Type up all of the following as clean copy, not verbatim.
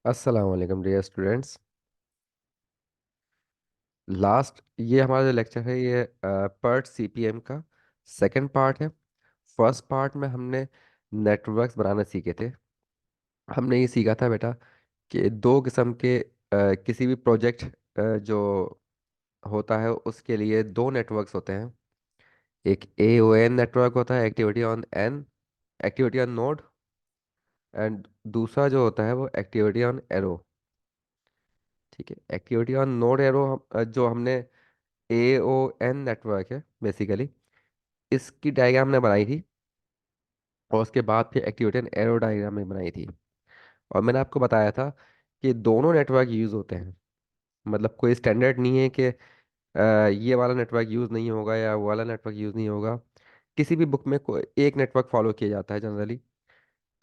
अस्सलाम वालेकुम dear students. Last ये हमारा जो लेक्चर है ये पर्ट सीपीएम का सेकंड पार्ट है। फर्स्ट पार्ट में हमने नेटवर्क्स बनाना सीखे थे। हमने ये सीखा था बेटा कि दो किस्म के किसी भी प्रोजेक्ट जो होता है उसके लिए दो नेटवर्क्स होते हैं। एक AON नेटवर्क होता है, एक्टिविटी ऑन नोड। एंड दूसरा जो होता है वो एक्टिविटी ऑन एरो। ठीक है, एक्टिविटी ऑन नोड एरो जो हमने AON नेटवर्क है बेसिकली, इसकी डायग्राम ने बनाई थी। और उसके बाद फिर एक्टिविटी एंड एरो डायग्राम में बनाई थी। और मैंने आपको बताया था कि दोनों नेटवर्क यूज़ होते हैं। मतलब कोई स्टैंडर्ड नहीं है कि ये वाला नेटवर्क यूज़ नहीं होगा या वो वाला नेटवर्क यूज़ नहीं होगा। किसी भी बुक में कोई एक नेटवर्क फॉलो किया जाता है जनरली।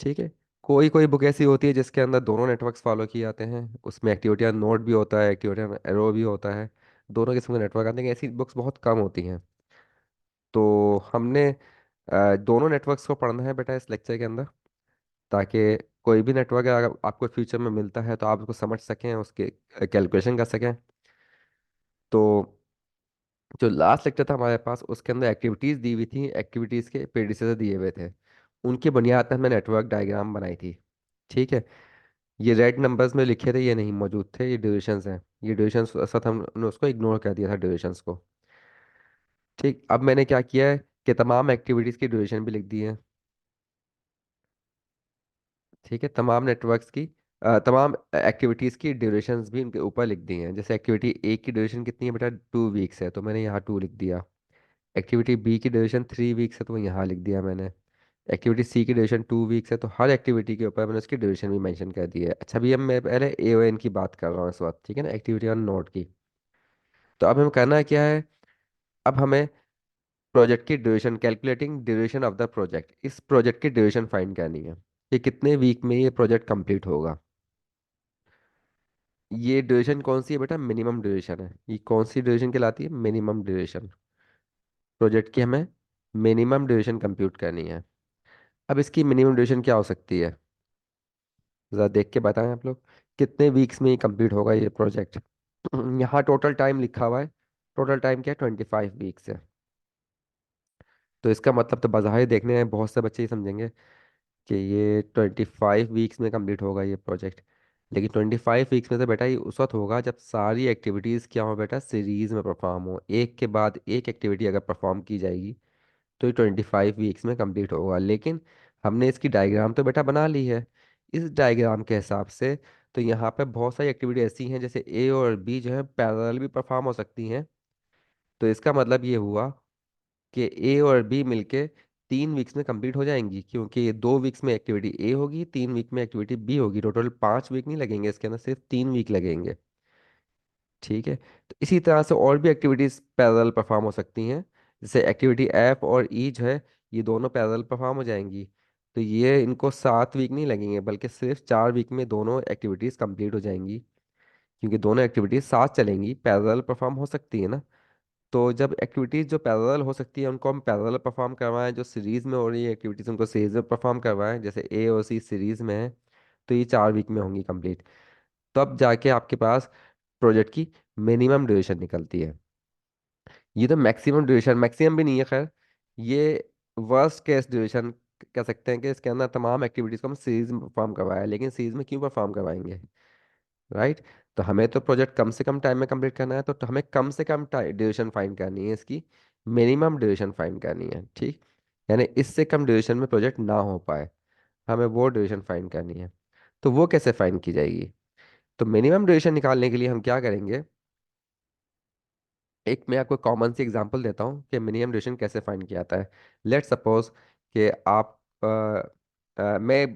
ठीक है। कोई कोई बुक ऐसी होती है जिसके अंदर दोनों नेटवर्क्स फॉलो किए जाते हैं, उसमें एक्टिविटी एंड नोड भी होता है, एक्टिविटी एंड एरो भी होता है। दोनों किस्म के नेटवर्क आते हैं, ऐसी बुक्स बहुत कम होती हैं। तो हमने दोनों नेटवर्क्स को पढ़ना है बेटा इस लेक्चर के अंदर, ताकि कोई भी नेटवर्क अगर आपको फ्यूचर में मिलता है तो आप उसको समझ सकें, उसके कैलकुलेशन कर सकें। तो जो लास्ट लेक्चर था हमारे पास उसके अंदर एक्टिविटीज़ दी हुई थी, एक्टिविटीज़ के प्रेडिसेसर दिए हुए थे। उनकी बुनियाद पर हमने नेटवर्क डायग्राम बनाई थी। ठीक है। ये रेड नंबर्स में लिखे थे, ये नहीं मौजूद थे, ये ड्यूरेशंस हैं। ये ड्यूरेशंस असल हमने उसको इग्नोर कर दिया था ड्यूरेशंस को। ठीक, अब मैंने क्या किया है कि तमाम एक्टिविटीज़ की ड्यूरेशन भी लिख दी है। ठीक है, तमाम नेटवर्क्स की तमाम एक्टिविटीज़ की ड्यूरेशंस भी उनके ऊपर लिख दी हैं। जैसे एक्टिविटी ए की ड्यूरेशन कितनी है बेटा, 2 वीक्स है, तो मैंने यहाँ 2 लिख दिया। एक्टिविटी बी की ड्यूरेशन 3 वीक्स है, तो यहाँ लिख दिया मैंने। एक्टिविटी सी की ड्यूरेशन 2 वीक्स है, तो हर एक्टिविटी के ऊपर मैंने उसकी ड्यूरेशन भी मेंशन कर दी है। अच्छा, अभी अब मैं पहले AON की बात कर रहा हूँ इस वक्त, ठीक है ना, एक्टिविटी ऑन नोड की। तो अब हमें करना क्या है, अब हमें प्रोजेक्ट की duration, calculating duration of the project, इस प्रोजेक्ट की ड्यूरेशन फाइंड करनी है कि कितने वीक में ये प्रोजेक्ट कंप्लीट होगा। ये ड्यूरेशन कौन सी है बेटा, मिनिमम ड्यूरेशन है। ये कौन सी ड्यूरेशन कहलाती है, मिनिमम ड्यूरेशन। प्रोजेक्ट की हमें मिनिमम ड्यूरेशन कंप्यूट करनी है। अब इसकी मिनिमम ड्यूरेशन क्या हो सकती है, ज़रा देख के बताएं आप लोग, कितने वीक्स में ये कंप्लीट होगा ये प्रोजेक्ट। यहाँ टोटल टाइम लिखा हुआ है। टोटल टाइम क्या है, 25 वीक्स है। तो इसका मतलब तो बाज़ाहिर देखने में बहुत से बच्चे ही समझेंगे कि ये 25 वीक्स में कंप्लीट होगा ये प्रोजेक्ट। लेकिन 25 वीक्स में तो बेटा ये उस वक्त होगा जब सारी एक्टिविटीज़ क्या हो बेटा, सीरीज में परफॉर्म हो, एक के बाद एक एक्टिविटी अगर परफॉर्म की जाएगी तो ये 25 वीक्स में कंप्लीट होगा। लेकिन हमने इसकी डायग्राम तो बेटा बना ली है। इस डायग्राम के हिसाब से तो यहाँ पे बहुत सारी एक्टिविटी ऐसी हैं जैसे ए और बी जो है पैरेलल भी परफॉर्म हो सकती हैं। तो इसका मतलब ये हुआ कि ए और बी मिलके 3 वीक्स में कंप्लीट हो जाएंगी, क्योंकि ये 2 वीक्स में एक्टिविटी ए होगी, 3 वीक में एक्टिविटी बी होगी। टोटल 5 वीक नहीं लगेंगे इसके अंदर, सिर्फ 3 वीक लगेंगे। ठीक है। तो इसी तरह से और भी एक्टिविटीज पैरेलल परफॉर्म हो सकती हैं। जैसे एक्टिविटी एफ और ई जो है, ये दोनों पैरेलल परफॉर्म हो जाएंगी। तो ये इनको 7 वीक नहीं लगेंगे, बल्कि सिर्फ 4 वीक में दोनों एक्टिविटीज कंप्लीट हो जाएंगी। क्योंकि दोनों एक्टिविटीज साथ चलेंगी, पैरेलल परफॉर्म हो सकती है ना। तो जब एक्टिविटीज जो पैरेलल हो सकती है उनको हम पैरेलल परफॉर्म करवाएं, जो सीरीज में हो रही है एक्टिविटीज उनको सीरीज में परफॉर्म करवाएं, जैसे ए और सी सीरीज में है, तो ये 4 वीक में होंगी कंप्लीट। तब जाके आपके पास प्रोजेक्ट की मिनिमम ड्यूरेशन निकलती है। ये तो मैक्सिमम ड्यूरेशन, मैक्सिमम भी नहीं है खैर, ये वर्स्ट केस ड्यूरेशन कह सकते हैं कि इसके अंदर तमाम एक्टिविटीज को हम सीरीज में परफॉर्म करवाया। लेकिन सीरीज में क्यों परफॉर्म करवाएंगे, राइट। तो हमें तो प्रोजेक्ट कम से कम टाइम में कंप्लीट करना है, तो हमें कम से कम ड्यूरेशन फाइंड करनी है, इसकी मिनिमम ड्यूरेशन फाइंड करनी है। ठीक, यानी इससे कम ड्यूरेशन में प्रोजेक्ट ना हो पाए, हमें वो ड्यूरेशन फाइंड करनी है। तो वो कैसे फाइंड की जाएगी, तो मिनिमम ड्यूरेशन निकालने के लिए हम क्या करेंगे, एक मैं आपको कॉमन सी एग्जांपल देता हूँ कि मिनिमम ड्यूरेशन कैसे फाइंड किया जाता है। लेट्स सपोज कि आप मैं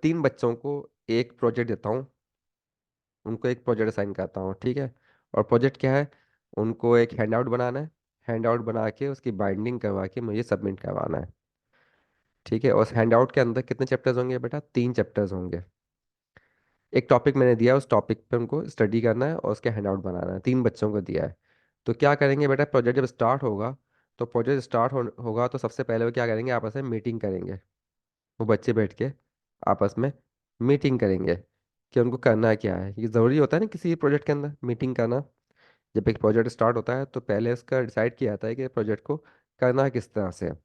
3 बच्चों को एक प्रोजेक्ट देता हूँ, उनको एक प्रोजेक्ट असाइन करता हूँ। ठीक है। और प्रोजेक्ट क्या है, उनको एक हैंड आउट बनाना है। हैंड आउट बना के उसकी बाइंडिंग करवा के मुझे सबमिट करवाना है। ठीक है। और उस हैंड आउट के अंदर कितने चैप्टर्स होंगे बेटा, 3 चैप्टर्स होंगे। एक टॉपिक मैंने दिया है, उस टॉपिक पे उनको स्टडी करना है और उसके हैंड आउट बनाना है, 3 बच्चों को दिया है। तो क्या करेंगे बेटा, प्रोजेक्ट जब स्टार्ट होगा, तो प्रोजेक्ट स्टार्ट होगा तो सबसे पहले वो क्या करेंगे, आपस में मीटिंग करेंगे। वो बच्चे बैठ के आपस में मीटिंग करेंगे। कि उनको करना क्या है। ये ज़रूरी होता है ना किसी प्रोजेक्ट के अंदर मीटिंग करना। जब एक प्रोजेक्ट स्टार्ट होता है तो पहले उसका डिसाइड किया जाता है कि प्रोजेक्ट को करना किस तरह से है।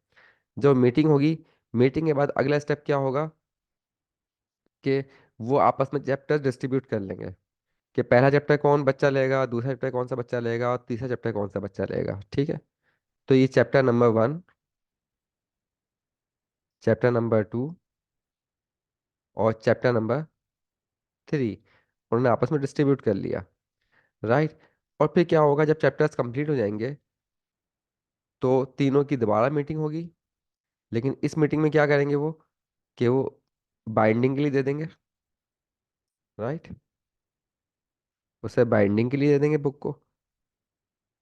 जब मीटिंग होगी, मीटिंग के बाद अगला स्टेप क्या होगा कि वो आपस में चैप्टर डिस्ट्रीब्यूट कर लेंगे कि पहला चैप्टर कौन बच्चा लेगा, दूसरा चैप्टर कौन सा बच्चा लेगा, और तीसरा चैप्टर कौन सा बच्चा लेगा। ठीक है। तो ये चैप्टर नंबर 1, चैप्टर नंबर 2 और चैप्टर नंबर 3 उन्होंने आपस में डिस्ट्रीब्यूट कर लिया। राइट। और फिर क्या होगा, जब चैप्टर्स कंप्लीट हो जाएंगे तो तीनों की दोबारा मीटिंग होगी। लेकिन इस मीटिंग में क्या करेंगे वो, कि वो बाइंडिंग के लिए दे देंगे। राइट। उसे बाइंडिंग के लिए दे देंगे बुक को,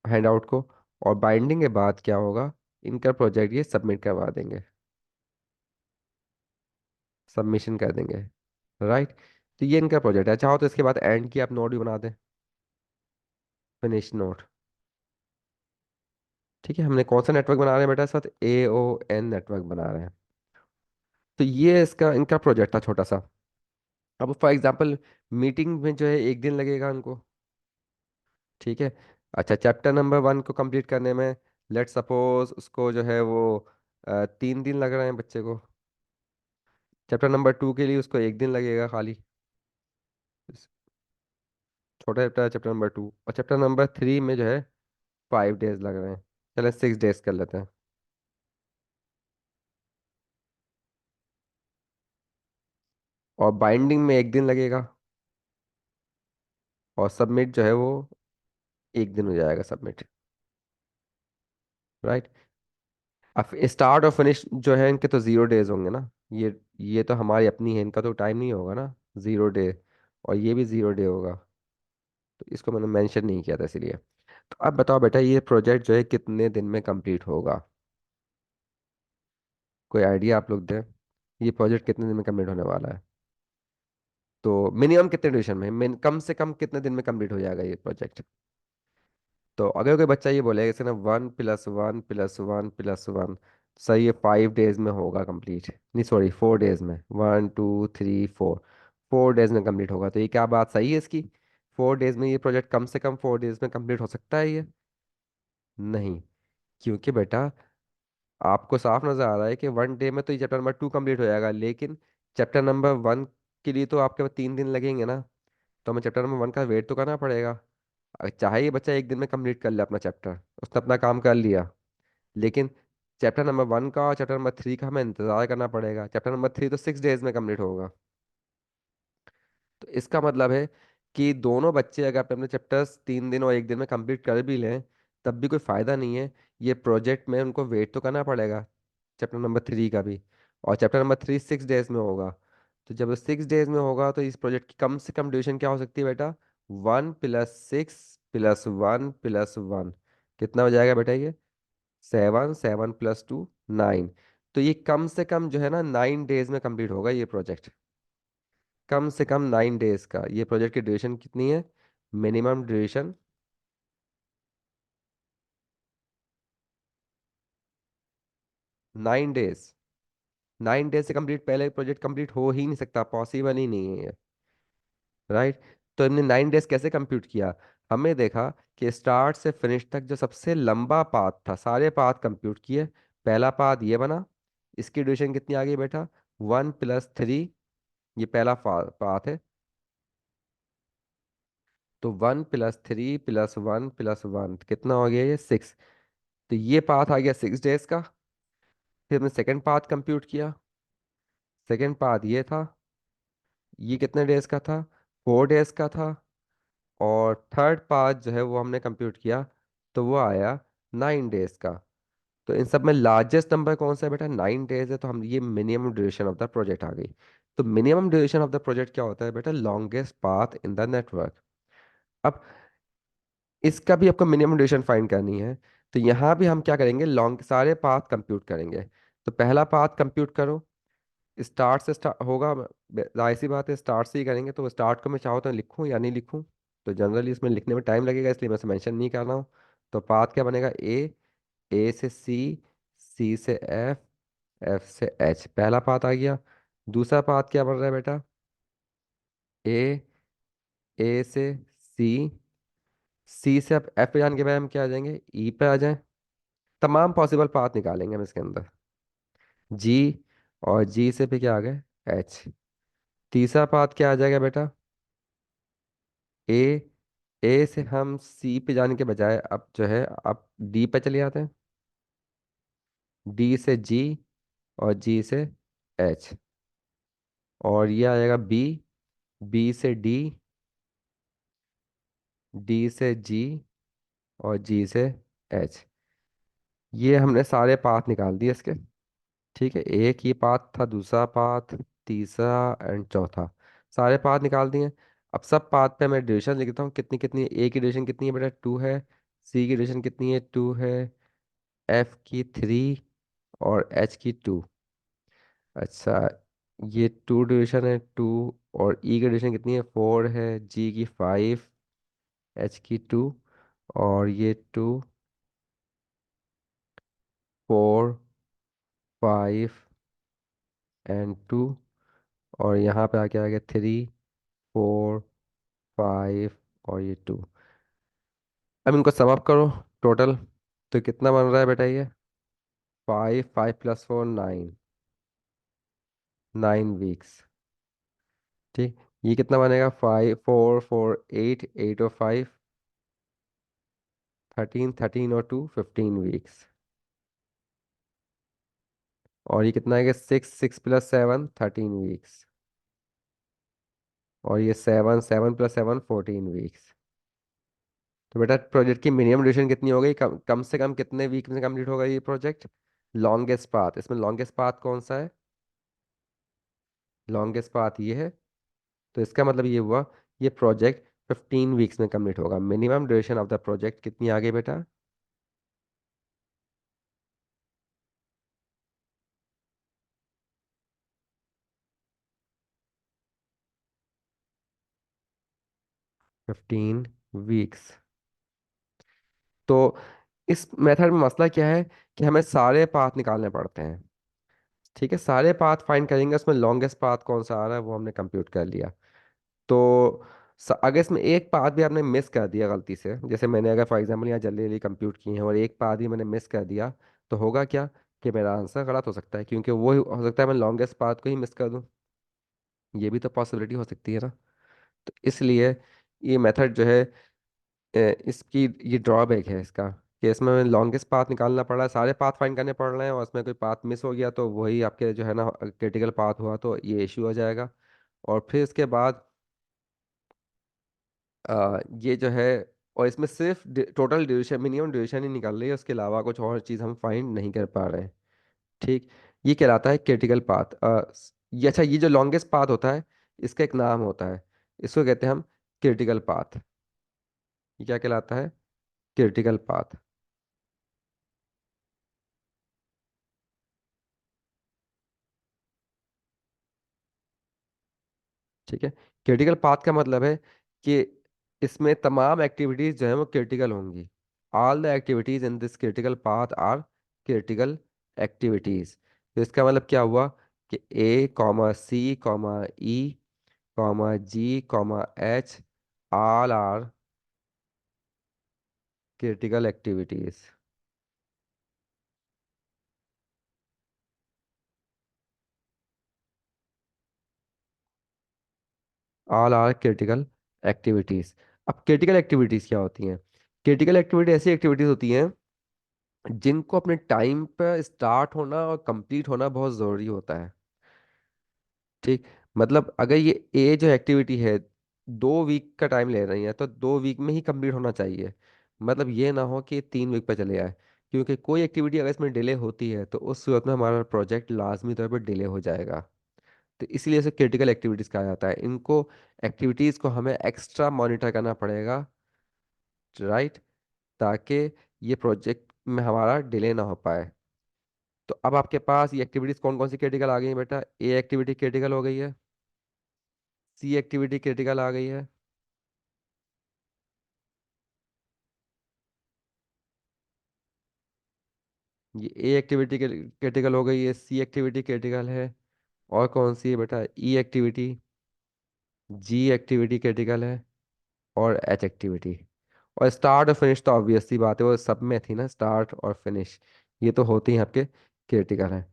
हैंड आउट को। और बाइंडिंग के बाद क्या होगा, इनका प्रोजेक्ट ये सबमिट करवा देंगे, सबमिशन कर देंगे। राइट। तो ये इनका प्रोजेक्ट है। चाहो तो इसके बाद एंड की आप नोट भी बना दें, फिनिश नोट। ठीक है। हमने कौन सा नेटवर्क बना रहे हैं बेटा, इस वक्त AON नेटवर्क बना रहे हैं। तो ये इसका इनका प्रोजेक्ट था छोटा सा। अब फॉर एग्जांपल मीटिंग में जो है एक दिन लगेगा उनको। ठीक है। अच्छा, चैप्टर नंबर 1 को कंप्लीट करने में लेट सपोज उसको जो है वो 3 दिन लग रहे हैं बच्चे को। चैप्टर नंबर 2 के लिए उसको एक दिन लगेगा खाली। इस- छोटा चैप्टर है चैप्टर नंबर 2, और चैप्टर नंबर 3 में जो है 5 डेज लग रहे हैं। चले 6 डेज कर लेते हैं। और बाइंडिंग में एक दिन लगेगा, और सबमिट जो है वो एक दिन हो जाएगा सबमिट। राइट। अब स्टार्ट और फिनिश जो है इनके तो 0 डेज होंगे ना। ये तो हमारी अपनी है, इनका तो टाइम नहीं होगा ना 0 डे। और ये भी 0 डे होगा, तो इसको मैंने मेंशन नहीं किया था इसीलिए। तो अब बताओ बेटा, ये प्रोजेक्ट जो है कितने दिन में कंप्लीट होगा। कोई आइडिया आप लोग दें, ये प्रोजेक्ट कितने दिन में कंप्लीट होने वाला है। तो मिनिमम कितने ड्यूरेशन में, कम से कम कितने दिन में कंप्लीट हो जाएगा ये प्रोजेक्ट। तो अगर कोई बच्चा ये बोलेगा जैसे ना 1+1+1+1, सही है 5 डेज में होगा कंप्लीट, नहीं सॉरी 4 डेज में, 1 2 3 4, 4 डेज में कंप्लीट होगा। तो ये क्या बात सही है इसकी, 4 डेज में ये प्रोजेक्ट कम से कम 4 डेज में कंप्लीट हो सकता है ये। नहीं। क्योंकि बेटा आपको साफ नजर आ रहा है कि 1 डे में तो ये चैप्टर नंबर 2 कंप्लीट हो जाएगा, लेकिन चैप्टर नंबर 1 के लिए तो आपके पास 3 दिन लगेंगे ना। तो हमें चैप्टर नंबर 1 का वेट तो करना पड़ेगा। अगर चाहे ये बच्चा एक दिन में कंप्लीट कर ले अपना चैप्टर, उसने अपना काम कर लिया, लेकिन चैप्टर नंबर 1 का और चैप्टर नंबर 3 का हमें इंतजार करना पड़ेगा। चैप्टर नंबर 3 तो 6 डेज में कंप्लीट होगा। तो इसका मतलब है कि दोनों बच्चे अगर अपने अपने चैप्टर्स 3 दिन और एक दिन में कंप्लीट कर भी लें, तब भी कोई फ़ायदा नहीं है। ये प्रोजेक्ट में उनको वेट तो करना पड़ेगा चैप्टर नंबर 3 का भी। और चैप्टर नंबर 3 6 डेज में होगा। तो जब 6 डेज में होगा तो इस प्रोजेक्ट की कम से कम ड्यूरेशन क्या हो सकती है बेटा, 1+6+1+1। कितना हो जाएगा बेटा ये, 7, 7+2 9। तो ये कम से कम जो है ना 9 डेज में कंप्लीट होगा ये प्रोजेक्ट। कम से कम 9 डेज का ये प्रोजेक्ट की ड्यूरेशन कितनी है, मिनिमम ड्यूरेशन 9 डेज। 9 डेज से कंप्लीट पहले प्रोजेक्ट कंप्लीट हो ही नहीं सकता, पॉसिबल ही नहीं है। राइट। तो इनने 9 डेज कैसे कंप्यूट किया, हमें देखा कि स्टार्ट से फिनिश तक जो सबसे लंबा पाथ था सारे पाथ कंप्यूट किए। पहला पाथ ये बना, इसकी ड्यूरेशन कितनी आ गई बेटा, 1+3। ये पहला पाथ है। तो 1+3+1+1 कितना हो गया, ये 6। तो ये पाथ आ गया 6 डेज का। फिर हमने सेकंड पाथ कंप्यूट किया, सेकंड पाथ ये था, ये कितने डेज का था, 4 डेज का था। और थर्ड पाथ जो है वो हमने कंप्यूट किया, तो वो आया 9 डेज का। तो इन सब में लार्जेस्ट नंबर कौन सा है बेटा, 9 डेज है। तो हम ये minimum duration of the project आ गई। तो minimum duration of the project क्या होता है बेटा, longest path in the network. अब इसका भी आपको मिनिमम ड्यूरेशन फाइंड करनी है। तो यहाँ भी हम क्या करेंगे, लॉन्ग सारे पाथ कंप्यूट करेंगे। तो पहला पाथ कंप्यूट करो, स्टार्ट से स्टार्ट होगा। जाहिर सी बात है स्टार्ट से ही करेंगे, तो स्टार्ट को मैं चाहो तो लिखूं या नहीं लिखूं। तो जनरली इसमें लिखने में टाइम लगेगा, इसलिए मैं इसे मेंशन नहीं कर रहा हूँ। तो पाथ क्या बनेगा, ए से सी, सी से एफ, एफ से एच, पहला पाथ आ गया। दूसरा पाथ क्या बन रहा है बेटा, ए, ए से सी, सी से अब एफ पे जाने के बाद हम क्या आ जाएंगे, ई पे आ जाए। तमाम पॉसिबल पाथ निकालेंगे हम इसके अंदर। जी, और जी से फिर क्या आ गए, एच। तीसरा पाथ क्या आ जाएगा बेटा, ए, ए से हम सी पे जाने के बजाय अब जो है अब डी पे चले जाते हैं। डी से जी, और जी से एच, और ये आ जाएगा बी, बी से डी, डी से जी, और जी से एच। ये हमने सारे पाथ निकाल दिए इसके। ठीक है, एक ये पाथ था, दूसरा पाथ, तीसरा एंड चौथा, सारे पाथ निकाल दिए। अब सब पाथ पे मैं ड्यूरेशन लिखता हूँ, कितनी कितनी है। ए की ड्यूरेशन कितनी है बेटा, 2 है। सी की ड्यूरेशन कितनी है, 2 है। एफ की 3, और एच की 2। अच्छा, ये 2 ड्यूरेशन है, 2। और ई की ड्यूरेशन कितनी है, 4 है। जी की 5, एच की 2, और ये 2, 4, 5 एंड 2, और यहाँ पे आके आ गया 3, 4, 5, और ये 2। अब इनको सम अप करो टोटल, तो कितना बन रहा है बेटा ये, 5, 5 + 4 9, 9 वीक्स। ठीक, ये कितना बनेगा, 5, 4, 4, 8, 8 और 5, 13, 13 और 2, 15 वीक्स। और ये कितना है, 6, 6 + 7, 13 वीक्स। और ये 7, 7 + 7, 14 वीक्स। तो बेटा प्रोजेक्ट की मिनिमम ड्यूरेशन कितनी हो गई, कम से कम कितने वीक में कंप्लीट होगा ये प्रोजेक्ट। लॉन्गेस्ट पाथ, इसमें लॉन्गेस्ट पाथ कौन सा है, लॉन्गेस्ट पाथ ये है। तो इसका मतलब ये हुआ, ये प्रोजेक्ट 15 वीक्स में कंप्लीट होगा। Minimum duration of the project कितनी आ गई बेटा, 15 वीक्स। तो इस मेथड में मसला क्या है, कि हमें सारे पाथ निकालने पड़ते हैं। ठीक है, सारे पाथ फाइंड करेंगे, उसमें लॉन्गेस्ट पाथ कौन सा आ रहा है वो हमने कंप्यूट कर लिया। तो अगर इसमें एक पाथ भी आपने मिस कर दिया गलती से, जैसे मैंने अगर फॉर एग्जांपल यहाँ जल्दी जल्दी कंप्यूट किए हैं और एक पाथ भी मैंने मिस कर दिया, तो होगा क्या, कि मेरा आंसर गलत हो सकता है, क्योंकि वो हो सकता है मैं लॉन्गेस्ट पाथ को ही मिस कर दूं। ये भी तो पॉसिबिलिटी हो सकती है ना। तो इसलिए ये मेथड जो है, इसकी ये ड्रॉबैक है इसका, कि इसमें लॉन्गेस्ट पाथ निकालना पड़ रहा है, सारे पाथ फाइंड करने पड़ रहे हैं, और उसमें कोई पाथ मिस हो गया तो वही आपके जो है ना क्रिटिकल पाथ हुआ, तो ये इश्यू हो जाएगा। और फिर इसके बाद ये जो है, और इसमें सिर्फ टोटल ड्यूरेशन, मिनिमम ड्यूरेशन ही निकल रही है, उसके अलावा कुछ और चीज़ हम फाइंड नहीं कर पा रहे हैं। ठीक, ये कहलाता है क्रिटिकल पाथ। ये अच्छा, ये जो लॉन्गेस्ट पाथ होता है, इसका एक नाम होता है, इसको कहते हैं हम क्रिटिकल पाथ। ये क्या कहलाता है, क्रिटिकल पाथ। ठीक है, क्रिटिकल पाथ का मतलब है कि इसमें तमाम एक्टिविटीज जो है वो क्रिटिकल होंगी। All the activities in this critical path are critical activities. तो इसका मतलब क्या हुआ, कि A comma C comma E comma G comma H, all are critical activities. All are critical activities. अब क्रिटिकल एक्टिविटीज क्या होती हैं, क्रिटिकल एक्टिविटी ऐसी एक्टिविटीज होती हैं जिनको अपने टाइम पर स्टार्ट होना और कंप्लीट होना बहुत ज़रूरी होता है। ठीक, मतलब अगर ये ए जो एक्टिविटी है 2 वीक का टाइम ले रही है, तो 2 वीक में ही कंप्लीट होना चाहिए। मतलब ये ना हो कि 3 वीक पे चले जाए, क्योंकि कोई एक्टिविटी अगर इसमें डिले होती है तो उस सूरत में हमारा प्रोजेक्ट लाजमी तौर पर डिले हो जाएगा। तो इसलिए इसे क्रिटिकल एक्टिविटीज़ कहा जाता है। इनको एक्टिविटीज़ को हमें एक्स्ट्रा मॉनिटर करना पड़ेगा, राइट, ताकि ये प्रोजेक्ट में हमारा डिले ना हो पाए। तो अब आपके पास ये एक्टिविटीज कौन कौन सी क्रिटिकल आ गई हैं बेटा, ए एक्टिविटी क्रिटिकल हो गई है, सी एक्टिविटी क्रिटिकल आ गई है, ये ए एक्टिविटी क्रिटिकल हो गई है, सी एक्टिविटी क्रिटिकल है, और कौन सी है बेटा, ई एक्टिविटी, जी एक्टिविटी क्रिटिकल है, और एच एक्टिविटी। और स्टार्ट और फिनिश तो ऑब्वियस सी बात है, वो सब में थी ना, स्टार्ट और फिनिश, ये तो होते ही आपके क्रिटिकल हैं।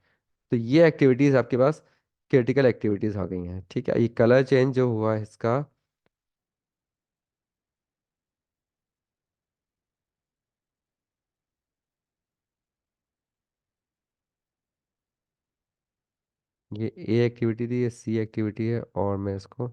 तो ये एक्टिविटीज आपके पास क्रिटिकल एक्टिविटीज आ गई हैं। ठीक है, ये कलर चेंज जो हुआ है इसका, ये ए एक्टिविटी थी, ये सी एक्टिविटी है, और मैं इसको,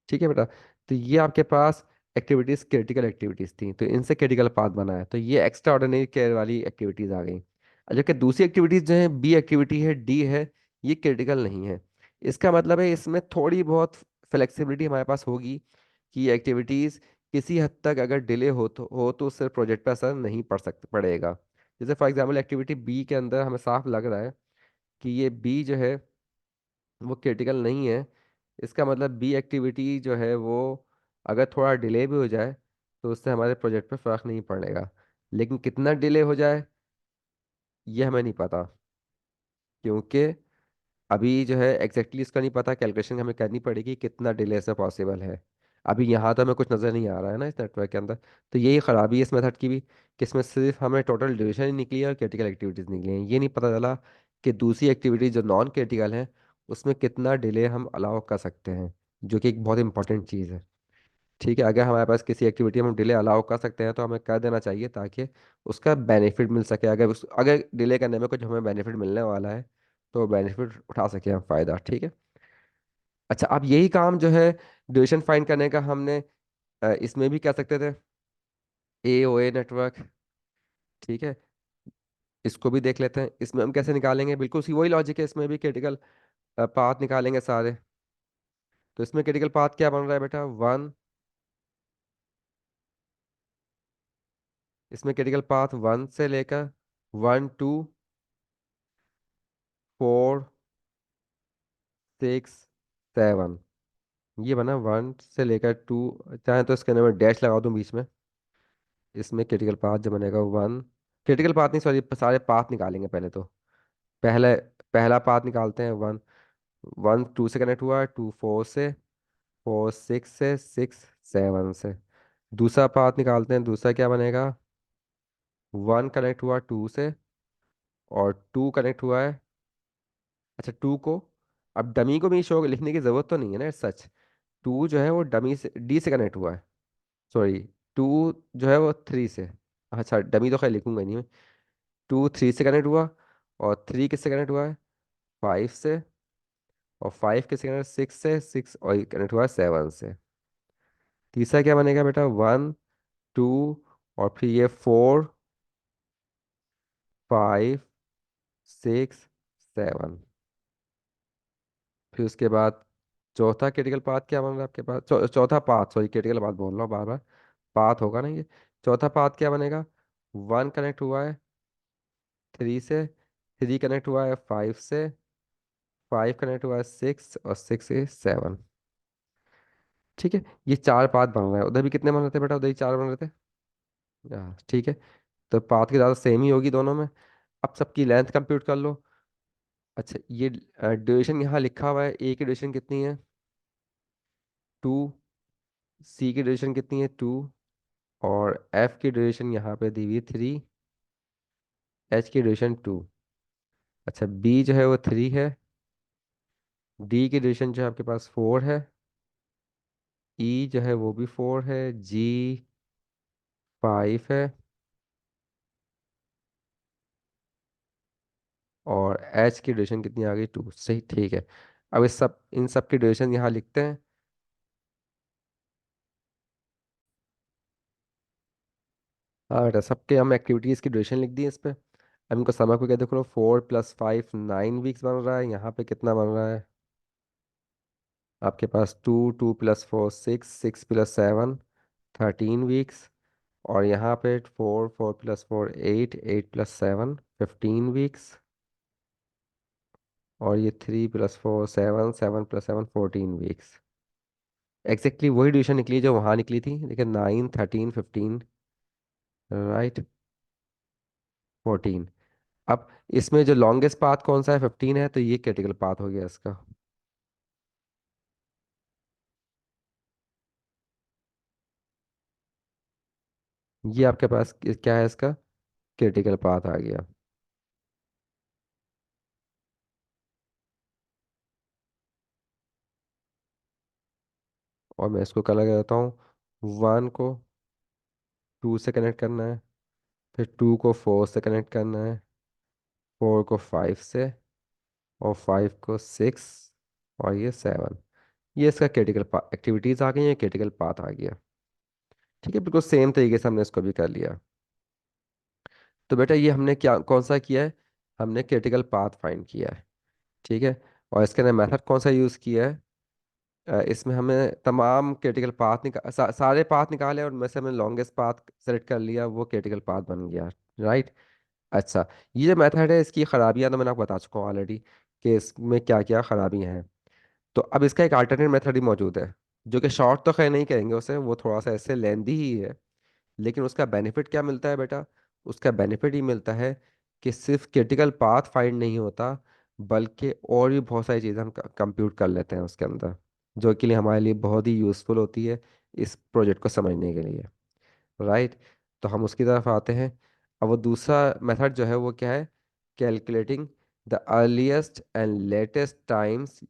ठीक है बेटा। तो ये आपके पास एक्टिविटीज क्रिटिकल एक्टिविटीज थी, तो इनसे क्रिटिकल पाथ बना है, तो ये एक्स्ट्रा ऑर्डिनरी केयर वाली एक्टिविटीज आ गई। और जबकि दूसरी एक्टिविटीज जो है, बी एक्टिविटी है, डी है, ये क्रिटिकल नहीं है। इसका मतलब है इसमें थोड़ी बहुत फ्लेक्सिबिलिटी हमारे पास होगी कि एक्टिविटीज किसी हद तक अगर डिले हो तो उससे प्रोजेक्ट पर असर नहीं पड़ेगा। जैसे फॉर एग्जाम्पल एक्टिविटी बी के अंदर हमें साफ लग रहा है कि ये बी जो है वो क्रिटिकल नहीं है। इसका मतलब बी एक्टिविटी जो है वो अगर थोड़ा डिले भी हो जाए तो उससे हमारे प्रोजेक्ट पे फर्क नहीं पड़ेगा। लेकिन कितना डिले हो जाए ये हमें नहीं पता, क्योंकि अभी जो है एग्जैक्टली इसका नहीं पता, कैलकुलेशन हमें करनी पड़ेगी कितना डिले से पॉसिबल है। अभी यहाँ तो हमें कुछ नज़र नहीं आ रहा है ना इस नेटवर्क के अंदर। तो यही खराबी है इस मेथड की भी, कि इसमें सिर्फ हमें टोटल ड्यूरेशन ही निकली है और क्रिटिकल एक्टिविटीज़ निकली हैं, ये नहीं पता चला कि दूसरी एक्टिविटीज जो नॉन क्रिटिकल है उसमें कितना डिले हम अलाउ कर सकते हैं, जो कि एक बहुत इंपॉर्टेंट चीज़ है। ठीक है, अगर हमारे पास किसी एक्टिविटी में हम डिले अलाउ कर सकते हैं तो हमें कर देना चाहिए, ताकि उसका बेनिफिट मिल सके। अगर डिले करने में कुछ हमें बेनिफिट मिलने वाला है तो बेनिफिट उठा सके हम, फायदा। ठीक है। अच्छा, अब यही काम जो है ड्यूरेशन फाइंड करने का हमने इसमें भी कर सकते थे, ए ओ ए नेटवर्क। ठीक है, इसको भी देख लेते हैं, इसमें हम कैसे निकालेंगे। बिल्कुल सी वही लॉजिक है, इसमें भी क्रिटिकल पाथ निकालेंगे सारे। तो इसमें क्रिटिकल पाथ क्या बन रहा है बेटा, वन। इसमें क्रिटिकल पाथ वन से लेकर one two four six seven, ये बना वन से लेकर टू। चाहे तो इसके अंदर मैं डैश लगा दूं बीच में। इसमें क्रिटिकल पाथ जो बनेगा वन, क्रिटिकल पाथ नहीं सॉरी, सारे पाथ निकालेंगे पहले तो। पहले पहला पाथ निकालते हैं वन। वन टू से कनेक्ट हुआ है, टू फोर से, फोर सिक्स से, सिक्स सेवन से। दूसरा पाथ निकालते हैं, दूसरा क्या बनेगा, वन कनेक्ट हुआ टू से, और टू कनेक्ट हुआ है, अच्छा टू को, अब डमी को भी शो लिखने की जरूरत तो नहीं है ना सच। टू जो है वो डमी से, डी से कनेक्ट हुआ है, सॉरी। टू जो है वो थ्री से, अच्छा डमी तो खैर लिखूंगा नहीं मैं। टू थ्री से कनेक्ट हुआ, और थ्री किससे कनेक्ट हुआ है, फाइव से, और फाइव किससे कनेक्ट, सिक्स से, सिक्स और ये कनेक्ट हुआ है सेवन से। तीसरा क्या बनेगा बेटा, वन टू, और फिर ये फोर फाइव सिक्स सेवन। फिर उसके बाद चौथा क्रिटिकल पाथ क्या बन रहा है आपके पास, चौथा पाथ, सॉरी क्रिटिकल पाथ बोल रहा हूँ बार बार, पाथ होगा ना ये। चौथा पाथ क्या बनेगा, वन कनेक्ट हुआ है थ्री से, थ्री कनेक्ट हुआ है फाइव से, फाइव कनेक्ट हुआ है सिक्स, और सिक्स से सेवन। ठीक है, ये चार पाथ बन रहे हैं। उधर भी कितने बन रहे थे बेटा, उधर ही चार बन रहे थे। ठीक है, तो पाथ की ज़्यादा सेम ही होगी दोनों में। अब सबकी लेंथ कंप्यूट कर लो। अच्छा, ये ड्यूरेशन यहाँ लिखा हुआ है, ए की ड्यूरेशन कितनी है, टू। सी की ड्यूरेशन कितनी है, टू। और एफ की ड्यूरेशन यहाँ पे दी हुई है, थ्री। एच की ड्यूरेशन टू। अच्छा, बी जो है वो थ्री है। डी की ड्यूरेशन जो है आपके पास फोर है। ई जो है वो भी फोर है। जी फाइव है। और एच की ड्यूरेशन कितनी आ गई, टू। सही, ठीक है। अब इस सब इन सब की ड्यूरेशन यहाँ लिखते हैं। हाँ बेटा, सबके हम एक्टिविटीज़ की ड्यूरेशन लिख दी है इस पे। अब इनको समय को क्या देखो, four plus five nine weeks बन रहा है। यहाँ पे कितना बन रहा है आपके पास, two, two plus four six, six plus seven thirteen weeks. और यहाँ पे four, four plus four eight, eight plus seven fifteen weeks. और ये three plus four seven, seven plus seven fourteen weeks. Exactly वही ड्यूरेशन निकली जो वहाँ निकली थी, लेकिन nine thirteen fifteen, right, fourteen. अब इसमें जो लॉन्गेस्ट पाथ कौन सा है, 15 है, तो ये क्रिटिकल पाथ हो गया इसका। ये आपके पास क्या है इसका, क्रिटिकल पाथ आ गया। और मैं इसको कलर करता हूँ, 1 को 2 से कनेक्ट करना है, फिर 2 को 4 से कनेक्ट करना है, 4 को 5 से, और 5 को 6, और ये 7। ये इसका क्रिटिकल एक्टिविटीज आ गई है, क्रिटिकल पाथ आ गया। ठीक है, बिल्कुल सेम तरीके से हमने इसको भी कर लिया। तो बेटा ये हमने क्या कौन सा किया है, हमने क्रिटिकल पाथ फाइंड किया है। ठीक है, और इसके अंदर मेथड कौन सा यूज़ किया है, इसमें हमें तमाम क्रिटिकल पाथ सारे पाथ निकाले, और उनमें से हमने लॉन्गेस्ट पाथ सेलेक्ट कर लिया, वो क्रिटिकल पाथ बन गया। राइट। अच्छा, ये जो मेथड है इसकी खराबियां तो मैंने आपको बता चुका हूँ ऑलरेडी, कि इसमें क्या क्या खराबियां हैं। तो अब इसका एक अल्टरनेट मेथड भी मौजूद है, जो कि शॉर्ट तो खैर नहीं करेंगे उसे, वो थोड़ा सा ऐसे लेंदी ही है। लेकिन उसका बेनिफिट क्या मिलता है बेटा, उसका बेनिफिट ही मिलता है कि सिर्फ क्रिटिकल पाथ फाइंड नहीं होता, बल्कि और भी बहुत सारी चीज़ें हम कंप्यूट कर लेते हैं उसके अंदर, जो कि लिए हमारे लिए बहुत ही यूज़फुल होती है इस प्रोजेक्ट को समझने के लिए। राइट। तो हम उसकी तरफ आते हैं। अब वो दूसरा मेथड जो है वो क्या है, calculating the earliest and latest times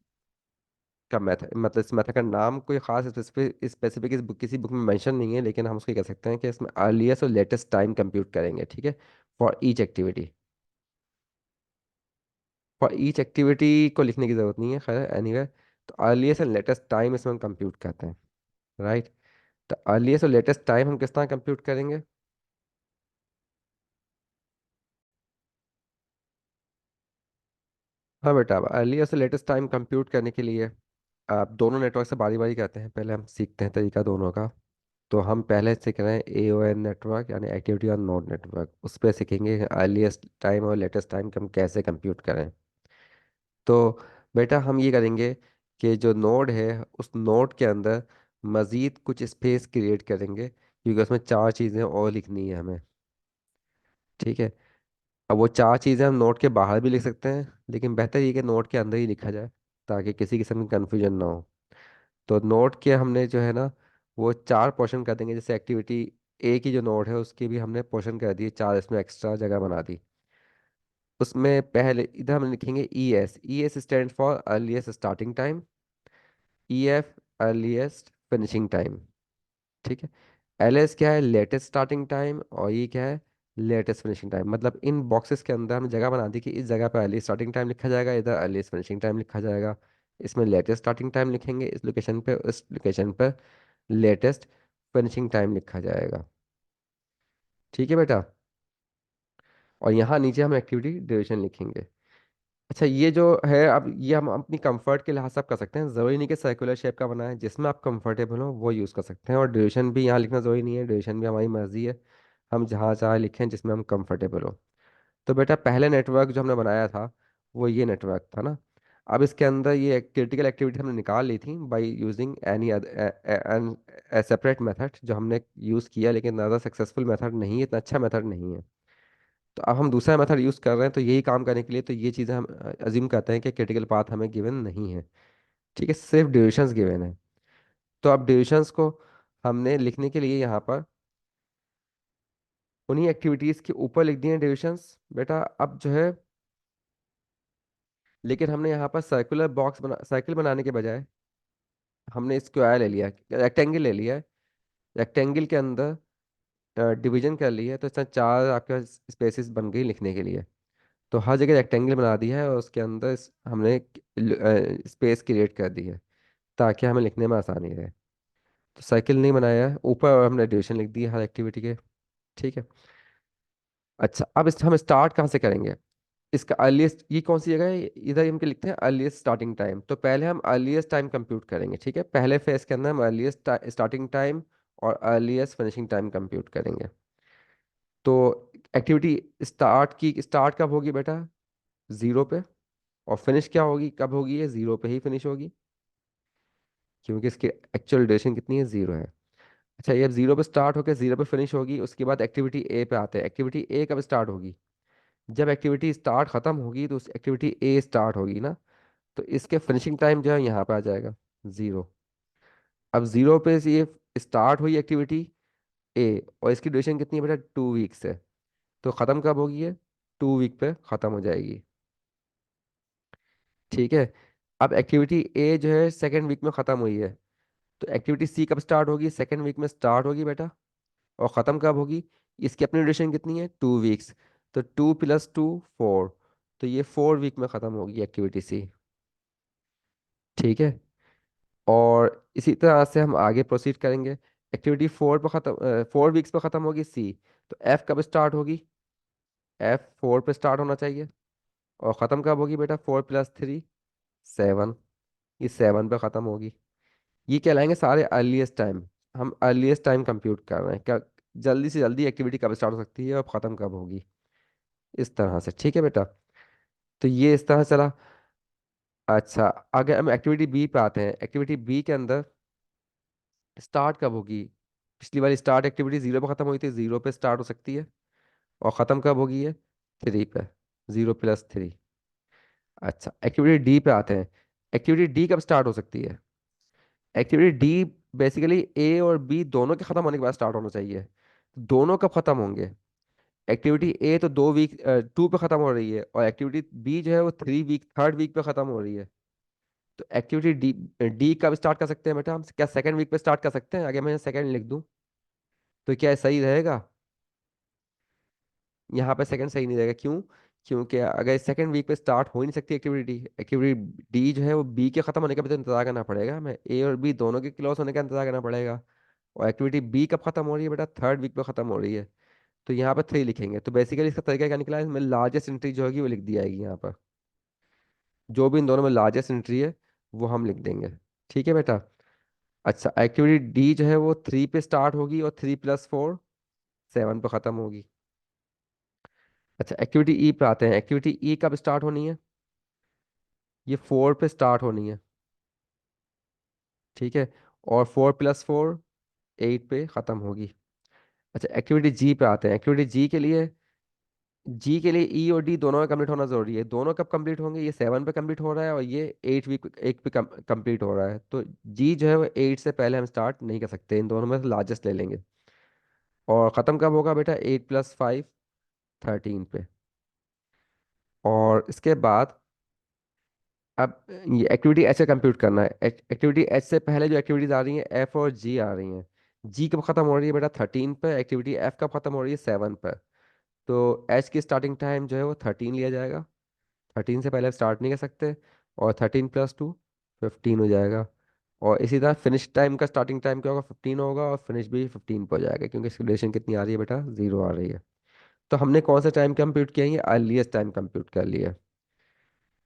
का मेथड। मतलब इस मेथड का नाम कोई खास स्पेसिफिक स्पेसिफिक इस किसी बुक में मेंशन नहीं है, लेकिन हम उसको कह सकते हैं कि इसमें अर्लीस्ट और लेटेस्ट टाइम कंप्यूट करेंगे। ठीक है, for each activity. For each activity को लिखने की ज़रूरत नहीं है, खैर एनीवे। तो अर्लीस्ट एंड लेटेस्ट टाइम इसमें हम कंप्यूट करते हैं। राइट। तो अर्लीस्ट और लेटेस्ट टाइम हम किस तरह कंप्यूट करेंगे। हाँ बेटा, अब अर्लीस्ट और लेटेस्ट टाइम कंप्यूट करने के लिए आप दोनों नेटवर्क से बारी बारी करते हैं, पहले हम सीखते हैं तरीका दोनों का। तो हम पहले सीख रहे हैं AON नेटवर्क, यानी एक्टिविटी ऑन नोड नेटवर्क। उस पर सीखेंगे अर्लीस्ट टाइम और लेटेस्ट टाइम हम कैसे कंप्यूट करें। तो बेटा हम ये करेंगे कि जो नोड है उस नोड के अंदर मज़ीद कुछ स्पेस क्रिएट करेंगे, क्योंकि उसमें 4 चीज़ें और लिखनी है हमें। ठीक है। अब वो 4 चीज़ें हम नोड के बाहर भी लिख सकते हैं, लेकिन बेहतर ये कि नोड के अंदर ही लिखा जाए, ताकि किसी किस्म की कन्फ्यूजन ना हो। तो नोट के हमने जो है ना, वो 4 पोर्शन कर देंगे। जैसे एक्टिविटी A की जो नोट है उसकी भी हमने पोर्शन कर दिए 4, इसमें एक्स्ट्रा जगह बना दी। उसमें पहले इधर हम लिखेंगे ES stand for earliest starting time, EF earliest finishing time. ठीक है। LS क्या है, लेटेस्ट स्टार्टिंग टाइम, और ये क्या है, लेटेस्ट फिनिशिंग टाइम। मतलब इन बॉक्सेस के अंदर हमने जगह बना दी कि इस जगह पर अर्ली स्टार्टिंग टाइम लिखा जाएगा, इधर अर्लीस्ट फिनिशिंग टाइम लिखा जाएगा। इसमें लेटेस्ट स्टार्टिंग टाइम लिखेंगे इस लोकेशन पे, इस लोकेशन पर लेटेस्ट फिनिशिंग टाइम लिखा जाएगा। ठीक है बेटा। और यहाँ नीचे हम एक्टिविटी ड्यूरेशन लिखेंगे। अच्छा, ये जो है अब ये हम अपनी कंफर्ट के लिहाज से आप कर सकते हैं, ज़रूरी नहीं कि सर्कुलर शेप का बनाए, जिसमें आप कंफर्टेबल हो वो यूज़ कर सकते हैं। और ड्यूरेशन भी यहाँ लिखना ज़रूरी नहीं है, ड्यूरेशन भी हमारी मर्जी है, हम जहाँ चाहे लिखें जिसमें हम कंफर्टेबल हो। तो बेटा पहले नेटवर्क जो हमने बनाया था वो ये नेटवर्क था ना। अब इसके अंदर ये क्रिटिकल एक्टिविटी हमने निकाल ली थी by using any separate method, जो हमने यूज़ किया, लेकिन ज़्यादा सक्सेसफुल मेथड नहीं है, इतना अच्छा मेथड नहीं है। तो अब हम दूसरा मेथड यूज़ कर रहे हैं, तो यही काम करने के लिए तो ये चीज़ें हम अज्यूम करते हैं कि क्रिटिकल पाथ हमें गिवन नहीं है। ठीक है, सिर्फ ड्यूरेशंस गिवन है। तो अब ड्यूरेशंस को हमने लिखने के लिए यहाँ पर उन्हीं एक्टिविटीज़ के ऊपर लिख दिए ड्यूरेशंस बेटा। अब जो है, लेकिन हमने यहाँ पर सर्किल बनाने के बजाय हमने स्क्वायर ले लिया, रेक्टेंगल ले लिया है। रेक्टेंगल के अंदर डिवीजन कर लिया है, तो इसमें 4 आपके स्पेसिस बन गई लिखने के लिए। तो हर जगह रेक्टेंगल बना दिया है, और उसके अंदर हमने स्पेस क्रिएट कर दी है, ताकि हमें लिखने में आसानी रहे। तो साइकिल नहीं बनाया है, ऊपर हमने ड्यूरेशन लिख दी है हर एक्टिविटी के। ठीक है। अच्छा, अब इस हम स्टार्ट कहाँ से करेंगे, इसका अर्लीस्ट ये कौन सी जगह है, इधर हम क्या लिखते हैं, अर्लीस्ट स्टार्टिंग टाइम। तो पहले हम अर्लीस्ट टाइम कंप्यूट करेंगे। ठीक है, पहले फेज के अंदर हम अर्लीस्ट स्टार्टिंग टाइम और अर्लीस्ट फिनिशिंग टाइम कंप्यूट करेंगे। तो एक्टिविटी स्टार्ट कब होगी बेटा, 0 पे। और फिनिश क्या होगी, कब होगी, ये 0 पे ही फिनिश होगी, क्योंकि इसकी एक्चुअल ड्यूरेशन कितनी है, 0 है। अच्छा, ये अब 0 पे स्टार्ट होकर 0 पे फिनिश होगी, उसके बाद एक्टिविटी A पे आते हैं। एक्टिविटी A कब स्टार्ट होगी, जब एक्टिविटी स्टार्ट खत्म होगी तो उस एक्टिविटी ए स्टार्ट होगी ना, तो इसके फिनिशिंग टाइम जो है यहाँ पे आ जाएगा 0। अब 0 पे से ये स्टार्ट हुई एक्टिविटी ए, और इसकी ड्यूरेशन कितनी है बेटा, 2 वीक्स है। तो ख़त्म कब होगी ये, 2 वीक पे ख़त्म हो जाएगी। ठीक है। अब एक्टिविटी ए जो है सेकेंड वीक में ख़त्म हुई है, तो एक्टिविटी सी कब स्टार्ट होगी, सेकेंड वीक में स्टार्ट होगी बेटा, और ख़त्म कब होगी, इसकी अपनी ड्यूरेशन कितनी है, 2 वीक्स। तो 2 + 2 4, तो ये 4 वीक में ख़त्म होगी एक्टिविटी सी। ठीक है। और इसी तरह से हम आगे प्रोसीड करेंगे। एक्टिविटी 4 वीक्स पे ख़त्म होगी सी, तो एफ कब स्टार्ट होगी, एफ 4 पे स्टार्ट होना चाहिए, और ख़त्म कब होगी बेटा, 4 + 3 7, ये 7 पे ख़त्म होगी। ये कहलाएंगे सारे अर्लीस्ट टाइम। हम अर्लीस्ट टाइम कंप्यूट कर रहे हैं क्या, जल्दी से जल्दी एक्टिविटी कब स्टार्ट हो सकती है और ख़त्म कब होगी, इस तरह से। ठीक है बेटा, तो ये इस तरह चला। अच्छा, अगर हम एक्टिविटी बी पे आते हैं, एक्टिविटी बी के अंदर स्टार्ट कब होगी, पिछली वाली स्टार्ट एक्टिविटी 0 पे ख़त्म हुई थी, 0 पे स्टार्ट हो सकती है, और ख़त्म कब होगी ये, 3 पे, 0 + 3। अच्छा, एक्टिविटी डी पे आते हैं। एक्टिविटी डी कब स्टार्ट हो सकती है, एक्टिविटी डी बेसिकली ए और बी दोनों के खत्म होने के बाद स्टार्ट होना चाहिए। दोनों कब खत्म होंगे, एक्टिविटी ए तो 2 वीक 2 पे खत्म हो रही है, और एक्टिविटी बी जो है वो 3 वीक, थर्ड वीक पे खत्म हो रही है। तो एक्टिविटी डी डी कब स्टार्ट कर सकते हैं बेटा हम, क्या सेकंड वीक पे स्टार्ट कर सकते हैं, आगे मैं सेकंड लिख दूं तो क्या सही रहेगा, यहाँ पे सेकंड सही नहीं रहेगा, क्यों, क्योंकि अगर सेकंड वीक पे स्टार्ट हो ही नहीं सकती एक्टिविटी डी, एक्टिविटी डी जो है वो बी के खत्म होने का भी तो इंतजार करना पड़ेगा हमें, ए और बी दोनों के क्लोज होने का इंतजार करना पड़ेगा। और एक्टिविटी बी कब खत्म हो रही है बेटा, थर्ड वीक पे खत्म हो रही है। तो यहाँ पर 3 लिखेंगे, तो बेसिकली इसका तरीका क्या निकला है, इसमें लार्जेस्ट एंट्री जो होगी वो लिख दी जाएगी यहाँ पर, जो भी इन दोनों में लार्जेस्ट एंट्री है वो हम लिख देंगे। ठीक है बेटा। अच्छा, एक्टिविटी डी जो है वो 3 पे स्टार्ट होगी, और 3 + 4 7 पे खत्म होगी। अच्छा, एक्टिविटी ई पे आते हैं। एक्टिविटी ई कब स्टार्ट होनी है, ये 4 पे स्टार्ट होनी है। ठीक है। और 4 + 4 8 पे खत्म होगी। अच्छा, एक्टिविटी जी पे आते हैं। एक्टिविटी जी के लिए ई और डी दोनों का कंप्लीट होना जरूरी है। दोनों कब कंप्लीट होंगे, ये 7 पे कंप्लीट हो रहा है, और ये 8 वीक एक पे कंप्लीट हो रहा है। तो जी जो है वो 8 से पहले हम स्टार्ट नहीं कर सकते, इन दोनों में से लार्जेस्ट ले लेंगे। और ख़त्म कब होगा बेटा, 8 + 5 13 पे। और इसके बाद अब ये एक्टिविटी एच से कंप्यूट करना है। एक्टिविटी एच से पहले जो एक्टिविटीज आ रही हैं एफ और जी आ रही हैं। जी कब खत्म हो रही है बेटा, 13 पे। एक्टिविटी एफ कब खत्म हो रही है, 7 पे। तो एच की स्टार्टिंग टाइम जो है वो 13 लिया जाएगा, 13 से पहले स्टार्ट नहीं कर सकते। और 13 + 2 15 हो जाएगा। और इसी तरह फिनिश टाइम का स्टार्टिंग टाइम क्या होगा, 15 होगा, और फिनिश भी 15 पे हो जाएगा, क्योंकि इसकी ड्यूरेशन कितनी आ रही है बेटा, 0 आ रही है। तो हमने कौन सा टाइम कंप्यूट किया है, ये अर्लीस्ट टाइम कंप्यूट कर लिया।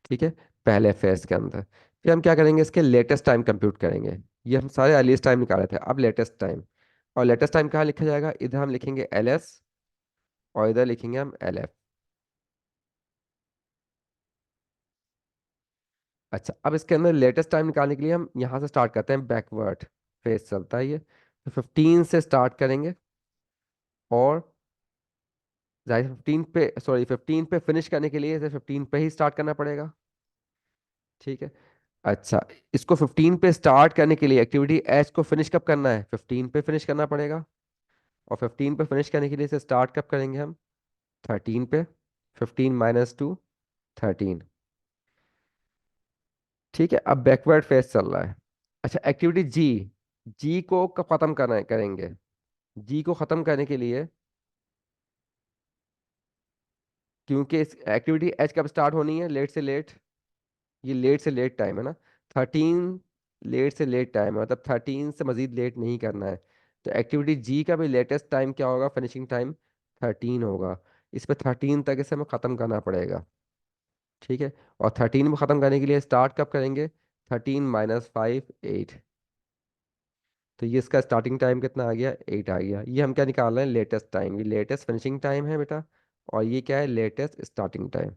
ठीक है, पहले फेज के अंदर। फिर हम क्या करेंगे, इसके लेटेस्ट टाइम कंप्यूट करेंगे। ये हम सारे अर्लीस्ट टाइम निकाले थे, अब लेटेस्ट टाइम। और लेटेस्ट टाइम कहाँ लिखा जाएगा, इधर हम लिखेंगे LS, और इधर लिखेंगे हम LF। अच्छा, अब इसके अंदर लेटेस्ट टाइम निकालने के लिए हम यहाँ से स्टार्ट करते हैं, बैकवर्ड फेज चलता है ये। तो 15 से स्टार्ट करेंगे, और जाहिर 15 पे फिनिश करने के लिए इसे 15 पे ही स्टार्ट करना पड़ेगा। ठीक है। अच्छा, इसको 15 पे स्टार्ट करने के लिए एक्टिविटी एच को फिनिश कब करना है, 15 पे फिनिश करना पड़ेगा। और 15 पे फिनिश करने के लिए इसे स्टार्ट कब करेंगे हम, 13 पे। 15 - 2 13। ठीक है, अब बैकवर्ड फेज चल रहा है। अच्छा, एक्टिविटी जी, जी को कब खत्म करना है करेंगे, जी को खत्म करने के लिए, क्योंकि इस एक्टिविटी एच कब स्टार्ट होनी है, लेट से लेट, ये लेट से लेट टाइम है ना, 13 लेट से लेट टाइम है, मतलब 13 से मजीद लेट नहीं करना है। तो एक्टिविटी जी का भी लेटेस्ट टाइम क्या होगा, फिनिशिंग टाइम 13 होगा। इस पे 13 तक इसे हमें ख़त्म करना पड़ेगा। ठीक है। और 13 में ख़त्म करने के लिए स्टार्ट कब करेंगे, 13 - 5 8। तो ये इसका स्टार्टिंग टाइम कितना आ गया, 8 आ गया। ये हम क्या निकाल रहे हैं, लेटेस्ट टाइम। ये लेटेस्ट फिनिशिंग टाइम है बेटा, और ये क्या है, लेटेस्ट स्टार्टिंग टाइम।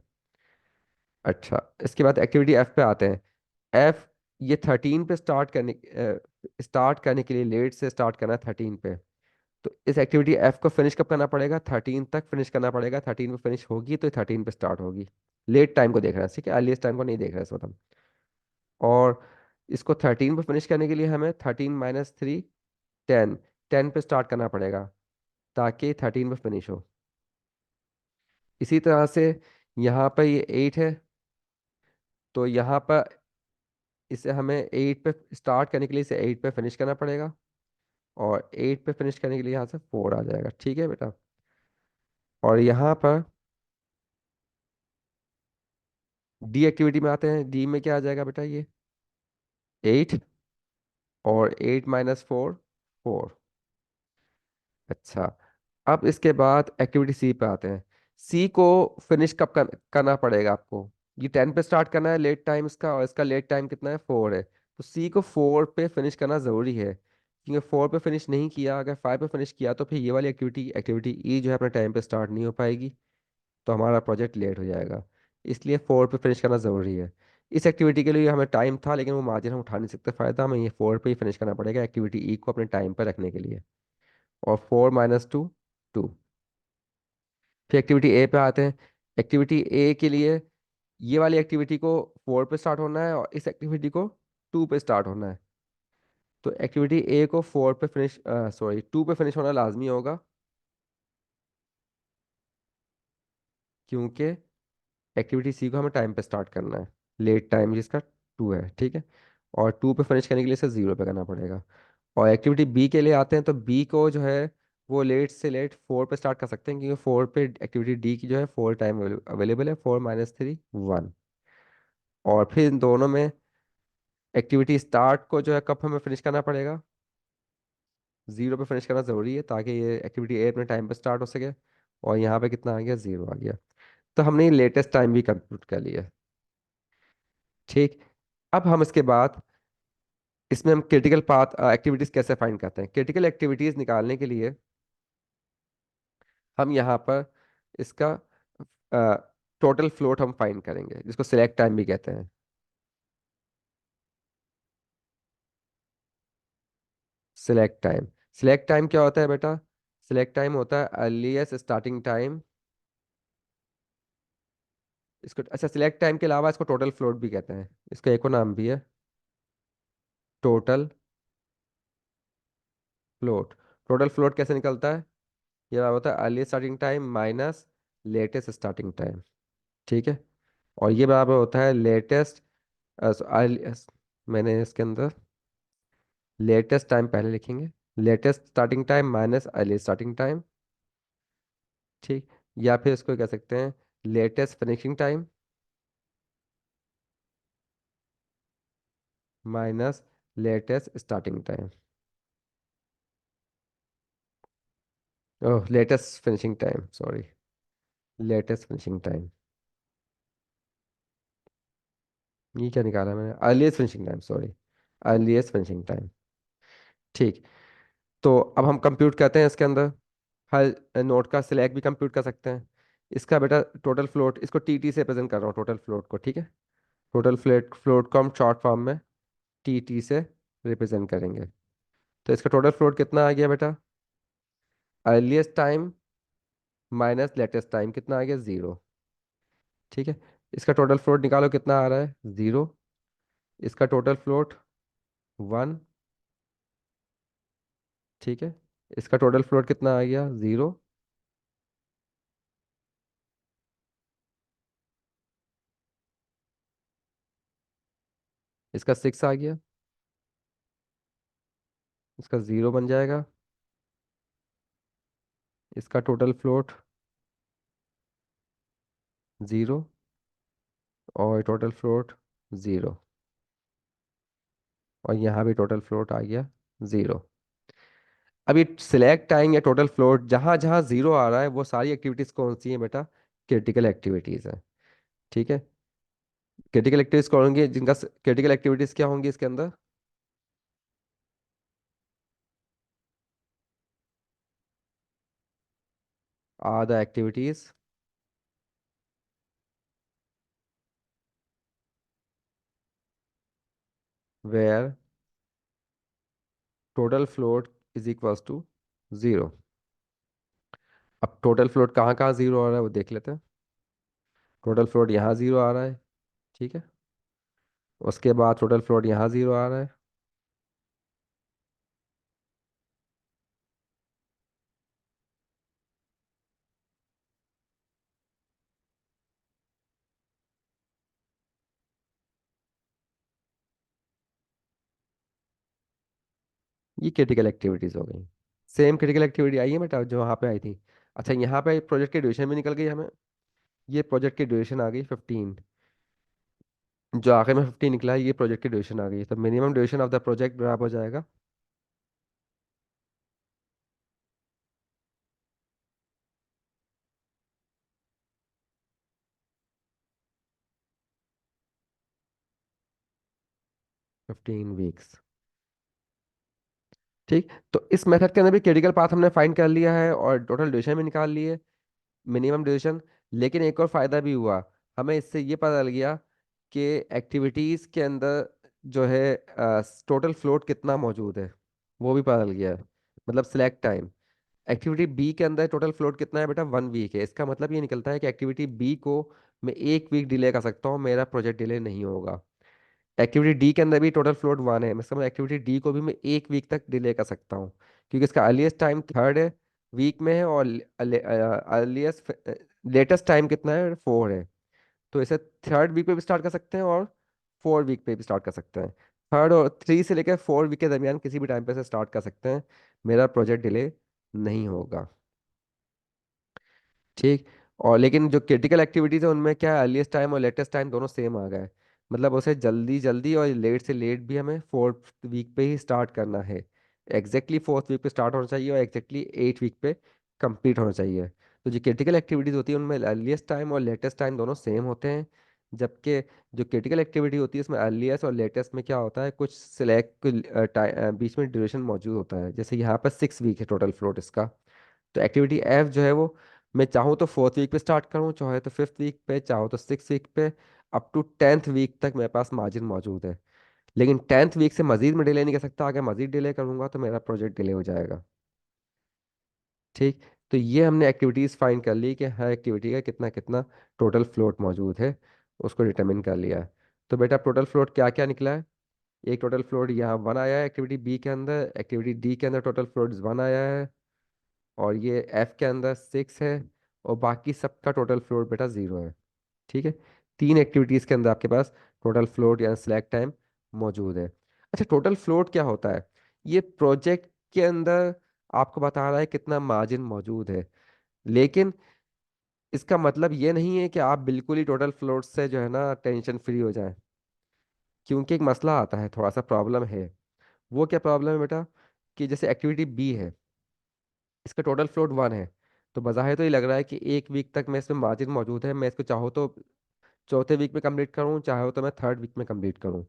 अच्छा, इसके बाद एक्टिविटी एफ पे आते हैं। एफ, ये 13 पे स्टार्ट करने के लिए लेट से स्टार्ट करना है 13 पे। तो इस एक्टिविटी एफ को फिनिश कब करना पड़ेगा, 13 तक फिनिश करना पड़ेगा। 13 पे फिनिश होगी तो 13 पे स्टार्ट होगी। लेट टाइम को देख रहे हैं, ठीक है, अर्लीस्ट टाइम को नहीं देख रहे हैं इस वक्त हम। और इसको 13 पे फिनिश करने के लिए हमें 13 - 3 10, 10 पे स्टार्ट करना पड़ेगा ताकि 13 पे फिनिश हो। इसी तरह से यहाँ पर ये 8 है, तो यहाँ पर इसे हमें 8 पे स्टार्ट करने के लिए इसे 8 पे फिनिश करना पड़ेगा। और 8 पे फिनिश करने के लिए यहाँ से 4 आ जाएगा, ठीक है बेटा। और यहाँ पर डी एक्टिविटी में आते हैं, डी में क्या आ जाएगा बेटा, ये 8, और 8 - 4 4। अच्छा, अब इसके बाद एक्टिविटी सी पे आते हैं। सी को फिनिश कब करना पड़ेगा आपको, ये 10 पे स्टार्ट करना है लेट टाइम इसका, और इसका लेट टाइम कितना है, 4 है। तो सी को 4 पे फिनिश करना ज़रूरी है, क्योंकि 4 पे फिनिश नहीं किया, अगर 5 पे फिनिश किया तो फिर ये वाली एक्टिविटी एक्टिविटी ई जो है अपने टाइम पे स्टार्ट नहीं हो पाएगी, तो हमारा प्रोजेक्ट लेट हो जाएगा। इसलिए 4 पे फिनिश करना ज़रूरी है। इस एक्टिविटी के लिए हमें टाइम था, लेकिन वो मार्जिन हम उठा नहीं सकते, फ़ायदा हमें ये 4 पे ही फिनिश करना पड़ेगा एक्टिविटी ई को अपने टाइम पर रखने के लिए। और 4 - 2 2। फिर एक्टिविटी ए पे आते हैं। एक्टिविटी ए के लिए ये वाली एक्टिविटी को 4 पे स्टार्ट होना है, और इस एक्टिविटी को 2 पे स्टार्ट होना है। तो एक्टिविटी ए को 4 पे फिनिश, सॉरी 2 पे फिनिश होना लाजमी होगा, क्योंकि एक्टिविटी सी को हमें टाइम पे स्टार्ट करना है, लेट टाइम जिसका 2 है, ठीक है। और 2 पे फिनिश करने के लिए इसे 0 पे करना पड़ेगा। और एक्टिविटी बी के लिए आते हैं, तो बी को जो है वो लेट से लेट 4 पे स्टार्ट कर सकते हैं, क्योंकि 4 पे एक्टिविटी डी की जो है 4 टाइम अवेलेबल है, 4 - 3 1। और फिर इन दोनों में एक्टिविटी स्टार्ट को जो है कब हमें फिनिश करना पड़ेगा, 0 पे फिनिश करना ज़रूरी है, ताकि ये एक्टिविटी ए अपने टाइम पे स्टार्ट हो सके। और यहाँ पे कितना आ गया, 0 आ गया। तो हमने लेटेस्ट टाइम भी कंप्यूट कर लिया, ठीक। अब हम इसके बाद इसमें हम क्रिटिकल पाथ एक्टिविटीज़ कैसे फाइंड करते हैं। क्रिटिकल एक्टिविटीज़ निकालने के लिए हम यहाँ पर इसका टोटल फ्लोट हम फाइंड करेंगे, जिसको सिलेक्ट टाइम भी कहते हैं। सिलेक्ट टाइम, सिलेक्ट टाइम क्या होता है बेटा, सिलेक्ट टाइम होता है अर्लीस्ट स्टार्टिंग टाइम। इसको अच्छा, सिलेक्ट टाइम के अलावा इसको टोटल फ्लोट भी कहते हैं, इसका एक और नाम भी है, टोटल फ्लोट। टोटल फ्लोट कैसे निकलता है, ये होता है earliest starting time minus latest starting time, ठीक है। और ये बराबर होता है लेटेस्ट, मैंने इसके अंदर लेटेस्ट टाइम पहले लिखेंगे, latest starting time minus early starting time, ठीक। या फिर इसको कह सकते हैं latest finishing time minus latest starting time, oh latest finishing time, sorry, latest finishing time. ये क्या निकाला मैंने, earliest finishing time, sorry, earliest finishing time, ठीक। तो अब हम कंप्यूट करते हैं इसके अंदर, हर नोट का सिलेक्ट भी कंप्यूट कर सकते हैं। इसका बेटा टोटल फ्लोट, इसको टी से प्रेजेंट कर रहा हूँ टोटल फ्लोट को, ठीक है। टोटल फ्लोट फ्लोट को हम शॉर्ट फॉर्म में टी से रिप्रेजेंट करेंगे। तो इसका टोटल फ्लोट कितना आ गया बेटा, earliest time minus latest time कितना आ गया, 0, ठीक है। इसका टोटल फ्लोट निकालो कितना आ रहा है, 0। इसका टोटल फ्लोट 1, ठीक है। इसका टोटल फ्लोट कितना आ गया, 0। इसका 6 आ गया, इसका 0 बन जाएगा। इसका टोटल फ्लोट 0, और टोटल फ्लोट 0, और यहाँ भी टोटल फ्लोट आ गया 0। अभी सिलेक्ट टाइम या टोटल फ्लोट जहाँ जहाँ 0 आ रहा है वो सारी एक्टिविटीज़ कौन सी है बेटा, क्रिटिकल एक्टिविटीज़ है, ठीक है। क्रिटिकल एक्टिविटीज़ कौन होंगी, जिनका क्रिटिकल एक्टिविटीज़ क्या होंगी इसके अंदर, are the activities where total float is equals to zero. अब टोटल फ्लोट कहाँ कहाँ जीरो आ रहा है वो देख लेते हैं। टोटल फ्लोट यहाँ जीरो आ रहा है। ठीक है। उसके बाद टोटल फ्लोट यहाँ जीरो आ रहा है। ये क्रिटिकल एक्टिविटीज हो गई। सेम क्रिटिकल एक्टिविटी आई है बेटा जो वहाँ पे आई थी। अच्छा, यहाँ पे प्रोजेक्ट की ड्यूरेशन भी निकल गई हमें। ये प्रोजेक्ट की ड्यूरेशन आ गई 15। जो आखिर में 15 निकला है, ये प्रोजेक्ट की ड्यूरेशन आ गई, तो minimum duration of the project बराबर हो जाएगा। 15 वीक्स। ठीक, तो इस मेथड के अंदर भी क्रिटिकल पाथ हमने फाइंड कर लिया है और टोटल ड्यूरेशन भी निकाल ली है, मिनिमम ड्यूरेशन। लेकिन एक और फायदा भी हुआ हमें, इससे ये पता लग गया कि एक्टिविटीज के अंदर जो है टोटल फ्लोट कितना मौजूद है, वो भी पता लग गया है। मतलब सिलेक्ट टाइम, एक्टिविटी बी के अंदर टोटल फ्लोट कितना है बेटा, 1 वीक है। इसका मतलब ये निकलता है कि एक्टिविटी बी को मैं 1 वीक डिले कर सकता हूँ, मेरा प्रोजेक्ट डिले नहीं होगा। एक्टिविटी डी के अंदर भी टोटल फ्लोट 1 है, मतलब एक्टिविटी डी को भी मैं 1 वीक तक डिले कर सकता हूँ, क्योंकि इसका अर्लीस्ट टाइम थर्ड है, वीक में है, और अर्लीस्ट लेटेस्ट टाइम कितना है, 4 है। तो इसे थर्ड वीक पे भी स्टार्ट कर सकते हैं और 4 वीक पे भी स्टार्ट कर सकते हैं। थर्ड और 3 से लेकर 4 वीक के दरमियान किसी भी टाइम पे से स्टार्ट कर सकते हैं, मेरा प्रोजेक्ट डिले नहीं होगा। ठीक। और लेकिन जो क्रिटिकल एक्टिविटीज है उनमें क्या है, अर्लीस्ट टाइम और लेटेस्ट टाइम दोनों सेम आ गए। मतलब उसे जल्दी जल्दी और लेट से लेट भी हमें 4th वीक पे ही स्टार्ट करना है। एग्जैक्टली 4th वीक पे स्टार्ट होना चाहिए और एग्जैक्टली 8th वीक पे कंप्लीट होना चाहिए। तो जो क्रिटिकल एक्टिविटीज होती है उनमें अर्लीस्ट टाइम और लेटेस्ट टाइम दोनों सेम होते हैं। जबकि जो क्रिटिकल एक्टिविटी होती है उसमें अर्लीस्ट और लेटेस्ट में क्या होता है, कुछ सिलेक्ट बीच में ड्यूरेशन मौजूद होता है। जैसे यहाँ पर 6 वीक है टोटल फ्लोट इसका। तो एक्टिविटी एफ जो है वो, मैं चाहूँ तो 4th वीक पे स्टार्ट करूँ, चाहे तो 5th वीक पे, चाहूँ तो 6th वीक पे, अप टू 10th वीक तक मेरे पास मार्जिन मौजूद है। लेकिन 10th वीक से मजीद मैं डिले नहीं कर सकता, अगर मजीद डिले करूंगा तो मेरा प्रोजेक्ट डिले हो जाएगा। ठीक। तो ये हमने एक्टिविटीज फाइंड कर ली कि हर एक्टिविटी का कितना कितना टोटल फ्लोट मौजूद है, उसको डिटरमिन कर लिया है। तो बेटा टोटल फ्लोट क्या क्या निकला है, एक टोटल फ्लोट यहाँ 1 आया है एक्टिविटी बी के अंदर, एक्टिविटी डी के अंदर टोटल फ्लोट 1 आया है, और ये एफ के अंदर 6 है, और बाकी सबका टोटल फ्लोट बेटा 0 है। ठीक है। 3 एक्टिविटीज के अंदर आपके पास टोटल फ्लोट या सिलेक्ट टाइम मौजूद है। अच्छा, टोटल फ्लोट क्या होता है, ये प्रोजेक्ट के अंदर आपको बता रहा है कितना मार्जिन मौजूद है। लेकिन इसका मतलब ये नहीं है कि आप बिल्कुल ही टोटल फ्लोट से जो है ना टेंशन फ्री हो जाएं, क्योंकि एक मसला आता है, थोड़ा सा प्रॉब्लम है। वो क्या प्रॉब्लम है बेटा, कि जैसे एक्टिविटी बी है, इसका टोटल फ्लोट 1 है। तो बज़ाहिर तो ये लग रहा है कि 1 वीक तक मैं इसमें मार्जिन मौजूद है, मैं इसको चाहूँ तो 4थे वीक में कंप्लीट करूँ, चाहे तो मैं 3rd वीक में कंप्लीट करूँ,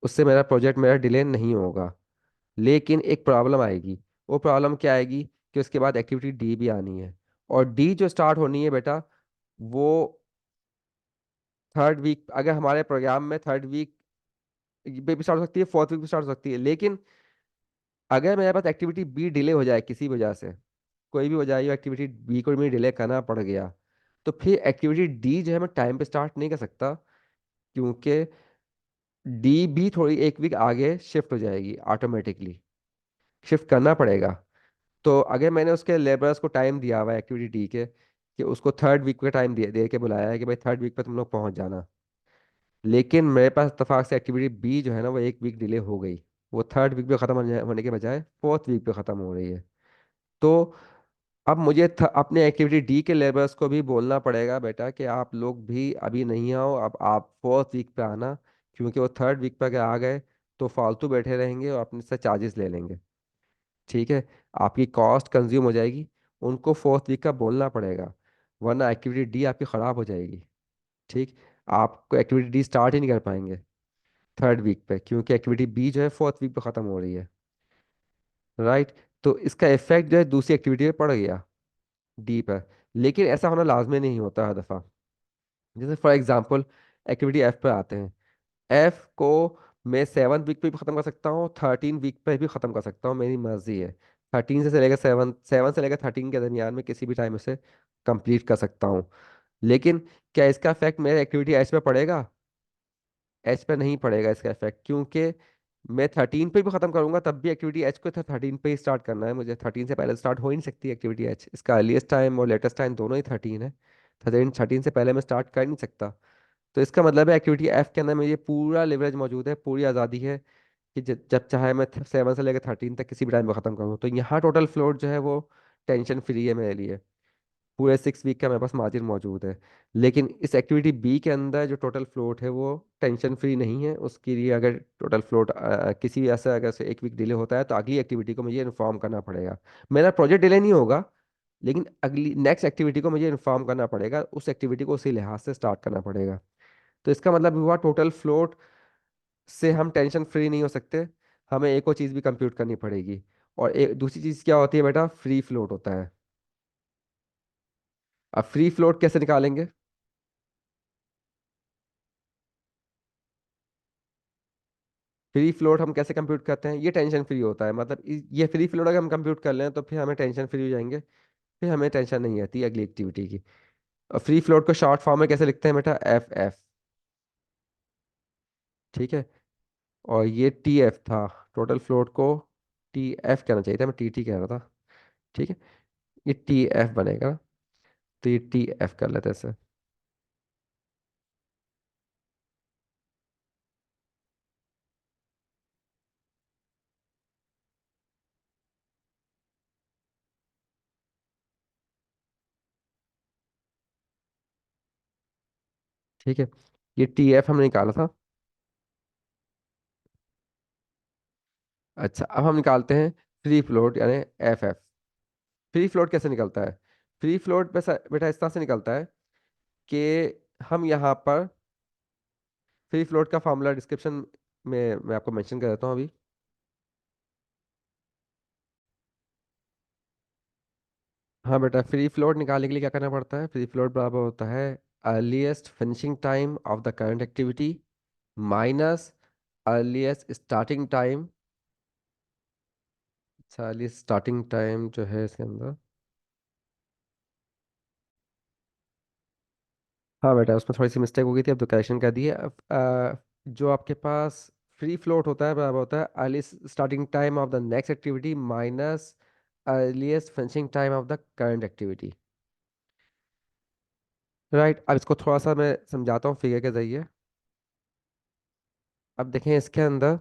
उससे मेरा प्रोजेक्ट मेरा डिले नहीं होगा। लेकिन एक प्रॉब्लम आएगी। वो प्रॉब्लम क्या आएगी, कि उसके बाद एक्टिविटी डी भी आनी है, और डी जो स्टार्ट होनी है बेटा, वो 3rd वीक, अगर हमारे प्रोग्राम में 3rd वीक पे भी स्टार्ट हो सकती है, 4th वीक भी स्टार्ट हो सकती है। लेकिन अगर मेरे पास एक्टिविटी बी डिले हो जाए किसी वजह से, कोई भी वजह, ये एक्टिविटी बी को मुझे डिले करना पड़ गया, तो फिर एक्टिविटी डी जो है मैं टाइम पे स्टार्ट नहीं कर सकता, क्योंकि डी भी थोड़ी 1 वीक आगे शिफ्ट हो जाएगी ऑटोमेटिकली, शिफ्ट करना पड़ेगा। तो अगर मैंने उसके लेबरर्स को टाइम दिया हुआ है एक्टिविटी डी के, कि उसको 3rd वीक का टाइम दे के बुलाया है कि भाई 3rd वीक पे तुम लोग पहुंच जाना, लेकिन मेरे पास इत्तेफाक से एक्टिविटी बी जो है ना वो 1 वीक डिले हो गई, वो 3rd वीक पे ख़त्म होने के बजाय 4th वीक पे ख़त्म हो रही है। तो अब मुझे अपने एक्टिविटी डी के लेबर्स को भी बोलना पड़ेगा बेटा कि आप लोग भी अभी नहीं आओ, अब आप 4th वीक पे आना, क्योंकि वो 3rd वीक पे अगर आ गए तो फालतू बैठे रहेंगे और अपने से चार्जेस ले लेंगे। ठीक है। आपकी कॉस्ट कंज्यूम हो जाएगी, उनको 4th वीक का बोलना पड़ेगा, वरना एक्टिविटी डी आपकी ख़राब हो जाएगी। ठीक। आपको एक्टिविटी डी स्टार्ट ही नहीं कर पाएंगे 3rd वीक पे, क्योंकि एक्टिविटी बी जो है 4th वीक पे ख़त्म हो रही है। राइट। तो इसका इफेक्ट जो है दूसरी एक्टिविटी पे पड़ गया, डी पर। लेकिन ऐसा होना लाजमी नहीं होता हर दफ़ा। जैसे फॉर एग्जांपल एक्टिविटी एफ पे आते हैं, एफ को मैं 7th वीक पे भी ख़त्म कर सकता हूँ, 13 वीक पे भी ख़त्म कर सकता हूँ, मेरी मर्जी है। 13 से लेकर 7, 7 से लेकर 13 के दरमियान में किसी भी टाइम उसे कंप्लीट कर सकता हूँ। लेकिन क्या इसका इफेक्ट मेरे एक्टिविटी एच पे पड़ेगा? एच पे नहीं पड़ेगा इसका इफेक्ट, क्योंकि मैं 13 पे भी खत्म करूंगा तब भी एक्टिविटी एच को 13 पे ही स्टार्ट करना है मुझे। 13 से पहले स्टार्ट हो ही नहीं सकती एक्टिविटी एच, इसका अर्लीस्ट टाइम और लेटेस्ट टाइम दोनों ही 13 है। 13 से पहले मैं स्टार्ट कर नहीं सकता। तो इसका मतलब है एक्टिविटी एफ के अंदर मेरी पूरा लिवरेज मौजूद है, पूरी आज़ादी है कि जब चाहे मैं 7 से लेकर 13 तक किसी भी टाइम पे ख़त्म करूँ। तो यहाँ टोटल फ्लोट जो है वो टेंशन फ्री है मेरे लिए। पूरे 6 वीक का मेरे पास मार्जिन मौजूद है। लेकिन इस एक्टिविटी बी के अंदर जो टोटल फ्लोट है वो टेंशन फ्री नहीं है। उसके लिए अगर टोटल फ्लोट किसी भी ऐसा अगर से 1 वीक डिले होता है तो अगली एक्टिविटी को मुझे इन्फॉर्म करना पड़ेगा। मेरा प्रोजेक्ट डिले नहीं होगा, लेकिन अगली नेक्स्ट एक्टिविटी को मुझे इन्फॉर्म करना पड़ेगा, उस एक्टिविटी को उसी लिहाज से स्टार्ट करना पड़ेगा। तो इसका मतलब हुआ टोटल फ्लोट से हम टेंशन फ्री नहीं हो सकते, हमें एक और चीज़ भी कंप्यूट करनी पड़ेगी। और एक दूसरी चीज़ क्या होती है बेटा? फ्री फ्लोट होता है। अब फ्री फ्लोट कैसे निकालेंगे? फ्री फ्लोट हम कैसे कंप्यूट करते हैं? ये टेंशन फ्री होता है, मतलब ये फ्री फ्लोट अगर हम कंप्यूट कर लें तो फिर हमें टेंशन फ्री हो जाएंगे, फिर हमें टेंशन नहीं आती अगली एक्टिविटी की। और फ्री फ्लोट को शॉर्ट फॉर्म में कैसे लिखते हैं बेटा? F F. ठीक है। और ये टी एफ था, टोटल फ्लोट को टी एफ कहना चाहिए था, मैं टी टी कह रहा था। ठीक है, ये टी एफ बनेगा। तो ये टी एफ कर लेते हैं इसे। ठीक है, ये टी एफ हमने निकाला था। अच्छा, अब हम निकालते हैं फ्री फ्लोट यानी एफ एफ। फ्री फ्लोट कैसे निकलता है? फ्री फ्लोट बेटा बेटा इस तरह से निकलता है कि हम यहाँ पर फ्री फ्लोट का फॉर्मूला डिस्क्रिप्शन में मैं आपको मेंशन कर देता हूँ अभी। हाँ बेटा, फ्री फ्लोट निकालने के लिए क्या करना पड़ता है? फ्री फ्लोट बराबर होता है earliest finishing time of the current activity minus earliest starting time. अच्छा, अर्लीस्ट स्टार्टिंग टाइम जो है इसके अंदर, हाँ बेटा उसमें थोड़ी सी मिस्टेक हो गई थी, अब तो करेक्शन कर दी है। अब जो आपके पास फ्री फ्लोट होता है बराबर होता है earliest starting time of the next activity minus earliest finishing time of the current activity. Right, अब इसको थोड़ा सा मैं समझाता हूँ फिगर के जरिए। अब देखें इसके अंदर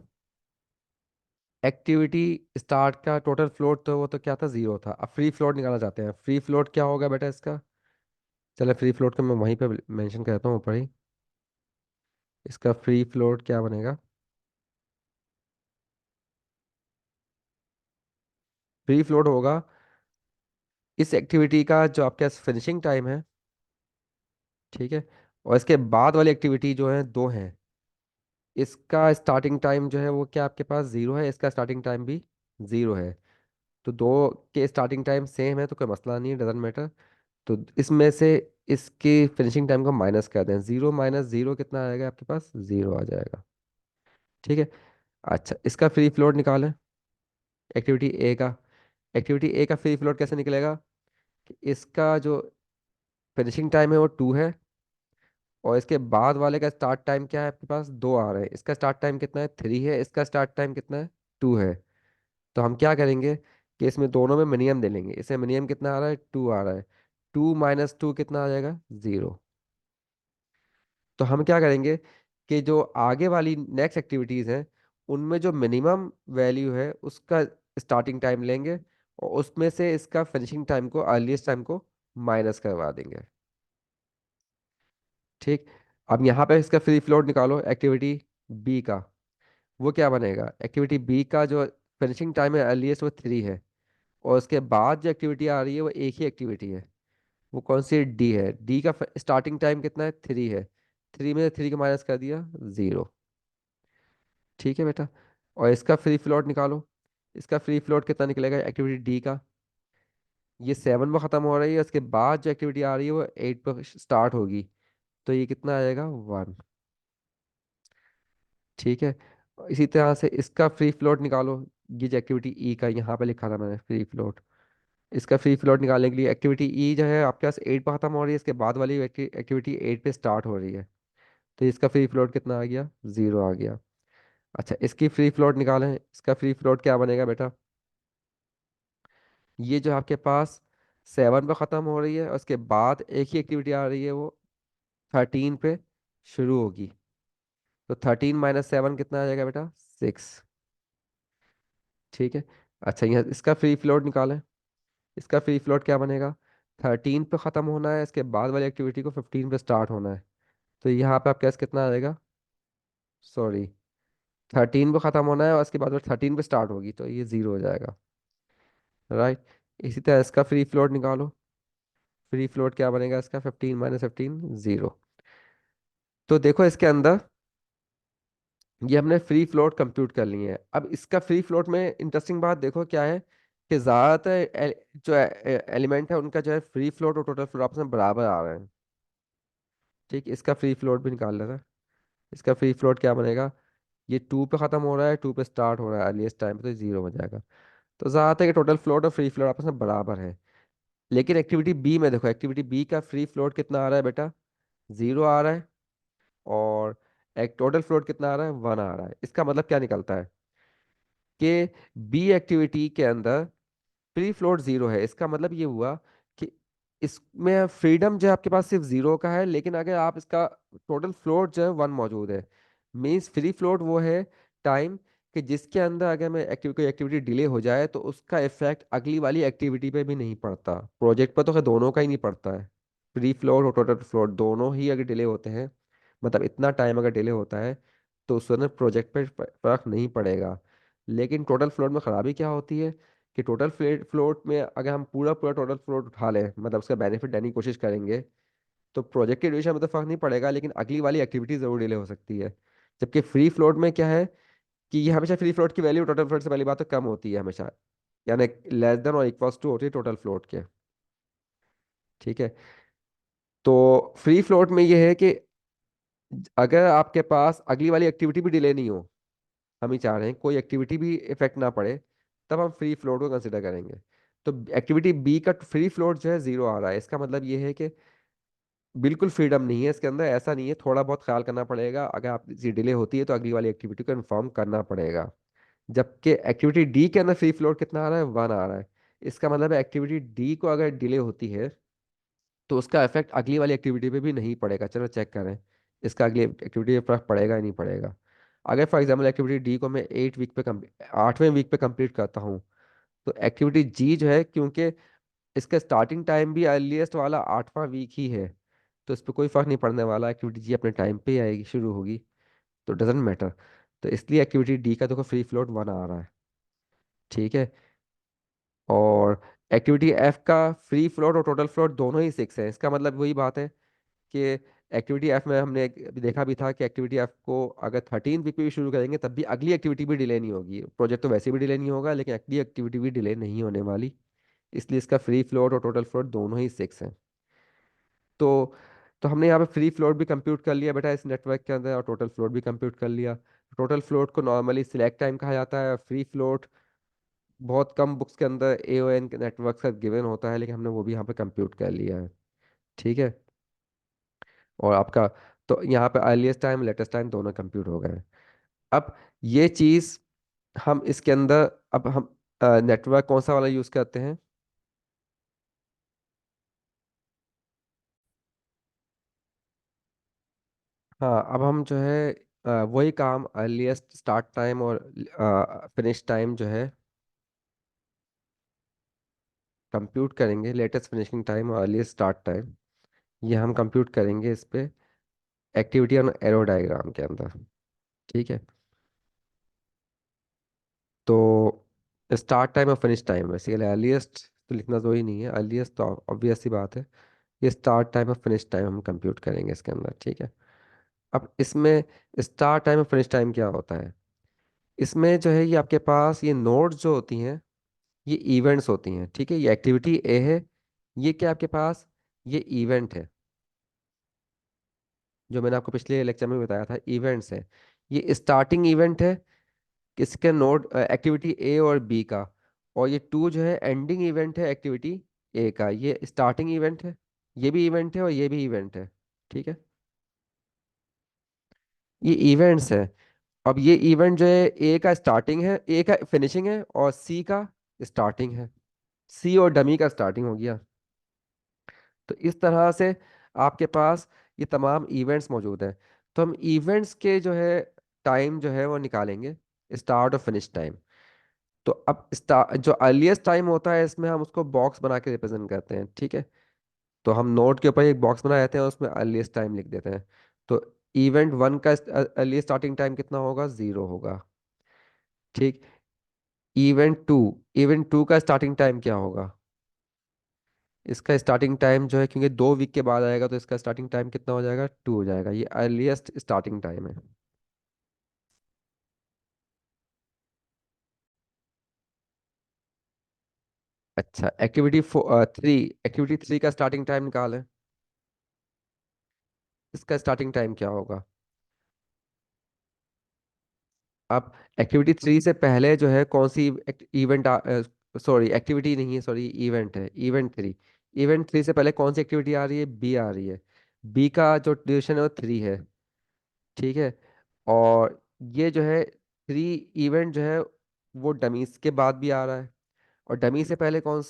एक्टिविटी स्टार्ट का टोटल फ्लोट तो वो तो क्या था? जीरो था। अब फ्री फ्लोट निकालना चाहते हैं, फ्री फ्लोट क्या होगा बेटा इसका? चलो फ्री फ्लोट को मैं वहीं पे मेंशन करता हूँ ऊपर ही। इसका फ्री फ्लोट क्या बनेगा? फ्री फ्लोट होगा इस एक्टिविटी का जो आपके पास फिनिशिंग टाइम है, ठीक है, और इसके बाद वाली एक्टिविटी जो है दो है, इसका स्टार्टिंग टाइम जो है वो क्या आपके पास जीरो है, इसका स्टार्टिंग टाइम भी जीरो है। तो दो के स्टार्टिंग टाइम सेम है तो कोई मसला नहीं, डजेंट मैटर। तो इसमें से इसकी फिनिशिंग टाइम को माइनस कर दें, जीरो माइनस जीरो कितना आएगा आपके पास? जीरो आ जाएगा। ठीक है। अच्छा, इसका फ्री फ्लोट निकालें एक्टिविटी ए का। एक्टिविटी ए का फ्री फ्लोट कैसे निकलेगा? कि इसका जो फिनिशिंग टाइम है वो टू है, और इसके बाद वाले का स्टार्ट टाइम क्या है आपके पास? दो आ रहे हैं। इसका स्टार्ट टाइम कितना है? थ्री है। इसका स्टार्ट टाइम कितना है? टू है। तो हम क्या करेंगे कि इसमें दोनों में मिनिमम दे लेंगे। इसमें मिनिमम कितना आ रहा है? टू आ रहा है। टू माइनस टू कितना आ जाएगा? जीरो। तो हम क्या करेंगे कि जो आगे वाली नेक्स्ट एक्टिविटीज हैं उनमें जो मिनिमम वैल्यू है उसका स्टार्टिंग टाइम लेंगे, और उसमें से इसका फिनिशिंग टाइम को, अर्लीस्ट टाइम को माइनस करवा देंगे। ठीक। अब यहाँ पे इसका फ्री फ्लोट निकालो एक्टिविटी बी का। वो क्या बनेगा? एक्टिविटी बी का जो फिनिशिंग टाइम है अर्लीस्ट वो थ्री है, और उसके बाद जो एक्टिविटी आ रही है वो एक ही एक्टिविटी है। वो कौन सी? डी है। डी का स्टार्टिंग टाइम कितना है? थ्री है। थ्री में थ्री का माइनस कर दिया, जीरो। ठीक है बेटा। और इसका फ्री फ्लोट निकालो। इसका फ्री फ्लोट कितना निकलेगा एक्टिविटी डी का? ये सेवन पर ख़त्म हो रही है, उसके बाद जो एक्टिविटी आ रही है वो एट पर स्टार्ट होगी, तो ये कितना आएगा? वन। ठीक है। इसी तरह से इसका फ्री फ्लोट निकालो। ये जो एक्टिविटी ई का यहाँ पे लिखा था मैंने फ्री फ्लोट, इसका फ्री फ्लोट निकालने के लिए एक्टिविटी ई जो है आपके पास 8 पे खत्म हो रही है, इसके बाद वाली एक्टिविटी 8 पे स्टार्ट हो रही है। तो इसका फ्री फ्लोट कितना आ गया, 0 आ गया। अच्छा, इसकी फ्री फ्लोट निकालें, इसका फ्री फ्लोट क्या बनेगा बेटा, ये जो आपके पास 7 पे ख़त्म हो रही है और उसके बाद एक ही एक्टिविटी आ रही है, वो 13 पे शुरू होगी। तो 13 - 7 कितना आ जाएगा बेटा, 6। ठीक है। अच्छा, यहाँ इसका फ्री फ्लोट निकालें, इसका फ्री फ्लोट क्या बनेगा, 13 पे ख़त्म होना है, इसके बाद वाली एक्टिविटी को 15 पे स्टार्ट होना है। तो यहाँ पे आपके पास कितना आ जाएगा, सॉरी, 13 पे ख़त्म होना है और इसके बाद वो 13 पे स्टार्ट होगी, तो ये 0 हो जाएगा। राइट। इसी तरह इसका फ्री फ्लोट निकालो, फ्री फ्लोट क्या बनेगा इसका, 15 - 15, 0। तो देखो इसके अंदर ये हमने फ्री फ्लोट कंप्यूट कर ली है। अब इसका फ्री फ्लोट में इंटरेस्टिंग बात देखो क्या है, कि ज़्यादातर जो एलिमेंट है उनका जो है फ्री फ्लोट और टोटल फ्लोट आपस में बराबर आ रहे हैं। ठीक, इसका फ्री फ्लोट भी निकाल लेना। इसका फ्री फ्लोट क्या बनेगा, ये 2 पे ख़त्म हो रहा है, 2 पे स्टार्ट हो रहा है अर्लीस्ट टाइम पे, तो 0 हो जाएगा। तो ज़्यादातर ये टोटल फ्लोट और फ्री फ्लोट आपस में बराबर है। लेकिन एक्टिविटी बी में देखो, एक्टिविटी बी का फ्री फ्लोट कितना आ रहा है बेटा, 0 आ रहा है। और एक टोटल फ्लोट कितना आ रहा है, 1 आ रहा है। इसका मतलब क्या निकलता है कि बी एक्टिविटी के अंदर फ्री फ्लोट 0 है। इसका मतलब ये हुआ कि इसमें फ्रीडम जो है आपके पास सिर्फ 0 का है, लेकिन अगर आप इसका टोटल फ्लोट जो है 1 मौजूद है। मीन्स फ्री फ्लोट वो है टाइम कि जिसके अंदर अगर मैं कोई एक्टिविटी डिले हो जाए तो उसका इफेक्ट अगली वाली एक्टिविटी पे भी नहीं पड़ता। प्रोजेक्ट पर तो खैर दोनों का ही नहीं पड़ता है, फ्री फ्लोट और टोटल फ्लोट दोनों ही अगर डिले होते हैं, मतलब इतना टाइम अगर डिले होता है, तो उससे प्रोजेक्ट पे फर्क नहीं पड़ेगा। लेकिन टोटल फ्लोट में खराबी क्या होती है, कि टोटल फ्लोट में अगर हम पूरा पूरा टोटल फ्लोट उठा लें, मतलब उसका बेनिफिट लेने की कोशिश करेंगे, तो प्रोजेक्ट के ड्यूरेशन में तो फर्क नहीं पड़ेगा, लेकिन अगली वाली एक्टिविटी जरूर डिले हो सकती है। जबकि फ्री फ्लोट में क्या है, कि ये हमेशा फ्री फ्लोट की वैल्यू टोटल फ्लोट से पहली बात तो कम होती है हमेशा, यानी लेस देन और इक्वल्स टू होती है टोटल फ्लोट के। ठीक है। तो फ्री फ्लोट में ये है कि अगर आपके पास अगली वाली एक्टिविटी भी डिले नहीं हो, हम ही चाह रहे हैं कोई एक्टिविटी भी इफेक्ट ना पड़े, तब हम फ्री फ्लोट को कंसिडर करेंगे। तो एक्टिविटी बी का फ्री फ्लोट जो है 0 आ रहा है। इसका मतलब ये है कि बिल्कुल फ्रीडम नहीं है इसके अंदर, ऐसा नहीं है, थोड़ा बहुत ख्याल करना पड़ेगा, अगर आप डिले होती है तो अगली वाली एक्टिविटी को इन्फॉर्म करना पड़ेगा। जबकि एक्टिविटी डी के अंदर फ्री फ्लोट कितना आ रहा है, 1 आ रहा है। इसका मतलब है एक्टिविटी डी को अगर डिले होती है तो उसका इफेक्ट अगली वाली एक्टिविटी पे भी नहीं पड़ेगा। चलो चेक करें, इसका अगली एक्टिविटी पे फर्क पड़ेगा ही नहीं पड़ेगा। अगर फॉर एग्जाम्पल एक्टिविटी डी को मैं 8 वीक पे 8वें वीक पे कंप्लीट करता हूँ, तो एक्टिविटी जी जो है, क्योंकि इसका स्टार्टिंग टाइम भी अर्लीस्ट वाला 8वां वीक ही है, तो इस पर कोई फर्क नहीं पड़ने वाला, एक्टिविटी जी अपने टाइम पे ही आएगी, शुरू होगी, तो डजेंट मैटर। तो इसलिए एक्टिविटी डी का देखो फ्री फ्लोट 1 आ रहा है। ठीक है। और एक्टिविटी एफ का फ्री फ्लोट और टोटल फ्लोट दोनों ही 6 है। इसका मतलब वही बात है कि एक्टिविटी एफ में हमने अभी देखा भी था कि एक्टिविटी एफ को अगर 13 वीक पे भी शुरू करेंगे तब भी अगली एक्टिविटी भी डिले नहीं होगी, प्रोजेक्ट तो वैसे भी डिले नहीं होगा, लेकिन अगली एक्टिविटी भी डिले नहीं होने वाली। इसलिए इसका फ्री फ्लोट और टोटल फ्लोट दोनों ही 6 है। तो हमने यहाँ पे फ्री फ्लोट भी कंप्यूट कर लिया बेटा इस नेटवर्क के अंदर, और टोटल फ्लोट भी कंप्यूट कर लिया। टोटल फ्लोट को नॉर्मली सिलेक्ट टाइम कहा जाता है, फ्री फ्लोट बहुत कम बुक्स के अंदर AON के नेटवर्क का गिवन होता है, लेकिन हमने वो भी यहाँ पे कंप्यूट कर लिया है। ठीक है। और आपका, तो यहाँ पे अर्लीस्ट टाइम लेटेस्ट टाइम दोनों कंप्यूट हो गए हैं। अब ये चीज़ हम इसके अंदर, अब हम नेटवर्क कौन सा वाला यूज़ करते हैं, हाँ अब हम जो है वही काम अर्लीस्ट स्टार्ट टाइम और फिनिश टाइम जो है कंप्यूट करेंगे, लेटेस्ट फिनिशिंग टाइम और अर्लीस्ट स्टार्ट टाइम, ये हम कंप्यूट करेंगे इस पे एक्टिविटी और एरो डायग्राम के अंदर। ठीक है। तो स्टार्ट टाइम और फिनिश टाइम बेसिकली अर्लीस्ट तो लिखना तो ही नहीं है, अर्लीस्ट तो ऑब्वियस सी बात है। ये स्टार्ट टाइम और फिनिश टाइम हम कंप्यूट करेंगे इसके अंदर। ठीक है। अब इसमें स्टार्ट टाइम और फिनिश टाइम क्या होता है, इसमें जो है ये आपके पास ये नोड्स जो होती हैं, ये इवेंट्स होती हैं। ठीक है, ये एक्टिविटी ए है, ये क्या आपके पास, ये इवेंट है, जो मैंने आपको पिछले लेक्चर में बताया था इवेंट्स है। ये स्टार्टिंग इवेंट है किसके नोड एक्टिविटी ए और बी का। और ये टू जो है एंडिंग इवेंट है एक्टिविटी ए का। ये स्टार्टिंग इवेंट है, ये भी इवेंट है और ये भी इवेंट है। ठीक है, ये इवेंट्स है। अब ये इवेंट जो है ए का स्टार्टिंग है, ए का फिनिशिंग है और सी का स्टार्टिंग है। सी और डमी का स्टार्टिंग हो गया। तो इस तरह से आपके पास ये तमाम इवेंट्स मौजूद हैं। तो हम इवेंट्स के जो है टाइम जो है वो निकालेंगे, स्टार्ट और फिनिश टाइम। तो अब स्टार्ट जो अर्लीस्ट टाइम होता है इसमें हम उसको बॉक्स बना के रिप्रेजेंट करते हैं। ठीक है, तो हम नोट के ऊपर एक बॉक्स बना देते हैं, उसमें अर्लीस्ट टाइम लिख देते हैं। तो इवेंट वन का अर्लीस्ट स्टार्टिंग टाइम कितना होगा, 0 होगा। ठीक, इवेंट टू, इवेंट टू का स्टार्टिंग टाइम क्या होगा। इसका स्टार्टिंग टाइम जो है, क्योंकि 2 वीक के बाद आएगा, तो इसका स्टार्टिंग टाइम कितना हो जाएगा, 2 हो जाएगा। ये अर्लीस्ट स्टार्टिंग टाइम है। अच्छा, एक्टिविटी 3, एक्टिविटी 3 का स्टार्टिंग टाइम निकालें। इसका स्टार्टिंग टाइम क्या होगा। अब एक्टिविटी 3 से पहले जो है कौन सी इवेंट, सॉरी एक्टिविटी नहीं है, सॉरी इवेंट है, इवेंट 3। इवेंट 3 से पहले कौन सी एक्टिविटी आ रही है, बी आ रही है। बी का जो ड्यूरेशन है वो 3 है। ठीक है, और ये जो है 3 इवेंट जो है वो डमीज के बाद भी आ रहा है। और डमी से पहले कौन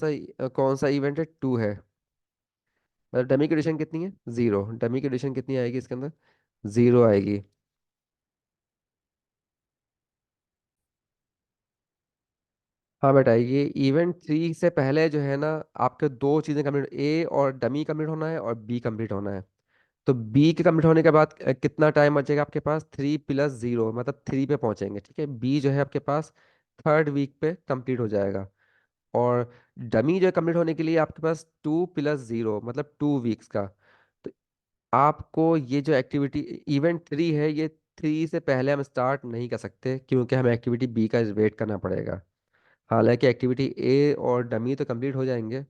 सा इवेंट है, 2 है। मतलब डमी की ड्यूरेशन कितनी है, 0। डमी की ड्यूरेशन कितनी आएगी इसके अंदर, 0 आएगी। हाँ बेटा, ये इवेंट 3 से पहले जो है ना, आपके दो चीज़ें कंप्लीट, ए और डमी कंप्लीट होना है और बी कंप्लीट होना है। तो बी के कंप्लीट होने के बाद कितना टाइम बचेगा आपके पास, 3 + 0 मतलब 3 पे पहुंचेंगे। ठीक है, बी जो है आपके पास 3rd वीक पे कंप्लीट हो जाएगा। और डमी जो है कंप्लीट होने के लिए आपके पास 2 + 0 मतलब 2 वीक्स का। तो आपको ये जो एक्टिविटी इवेंट 3 है, ये 3 से पहले हम स्टार्ट नहीं कर सकते, क्योंकि हमें एक्टिविटी बी का वेट करना पड़ेगा। हालांकि एक्टिविटी ए और डमी तो कंप्लीट हो जाएंगे।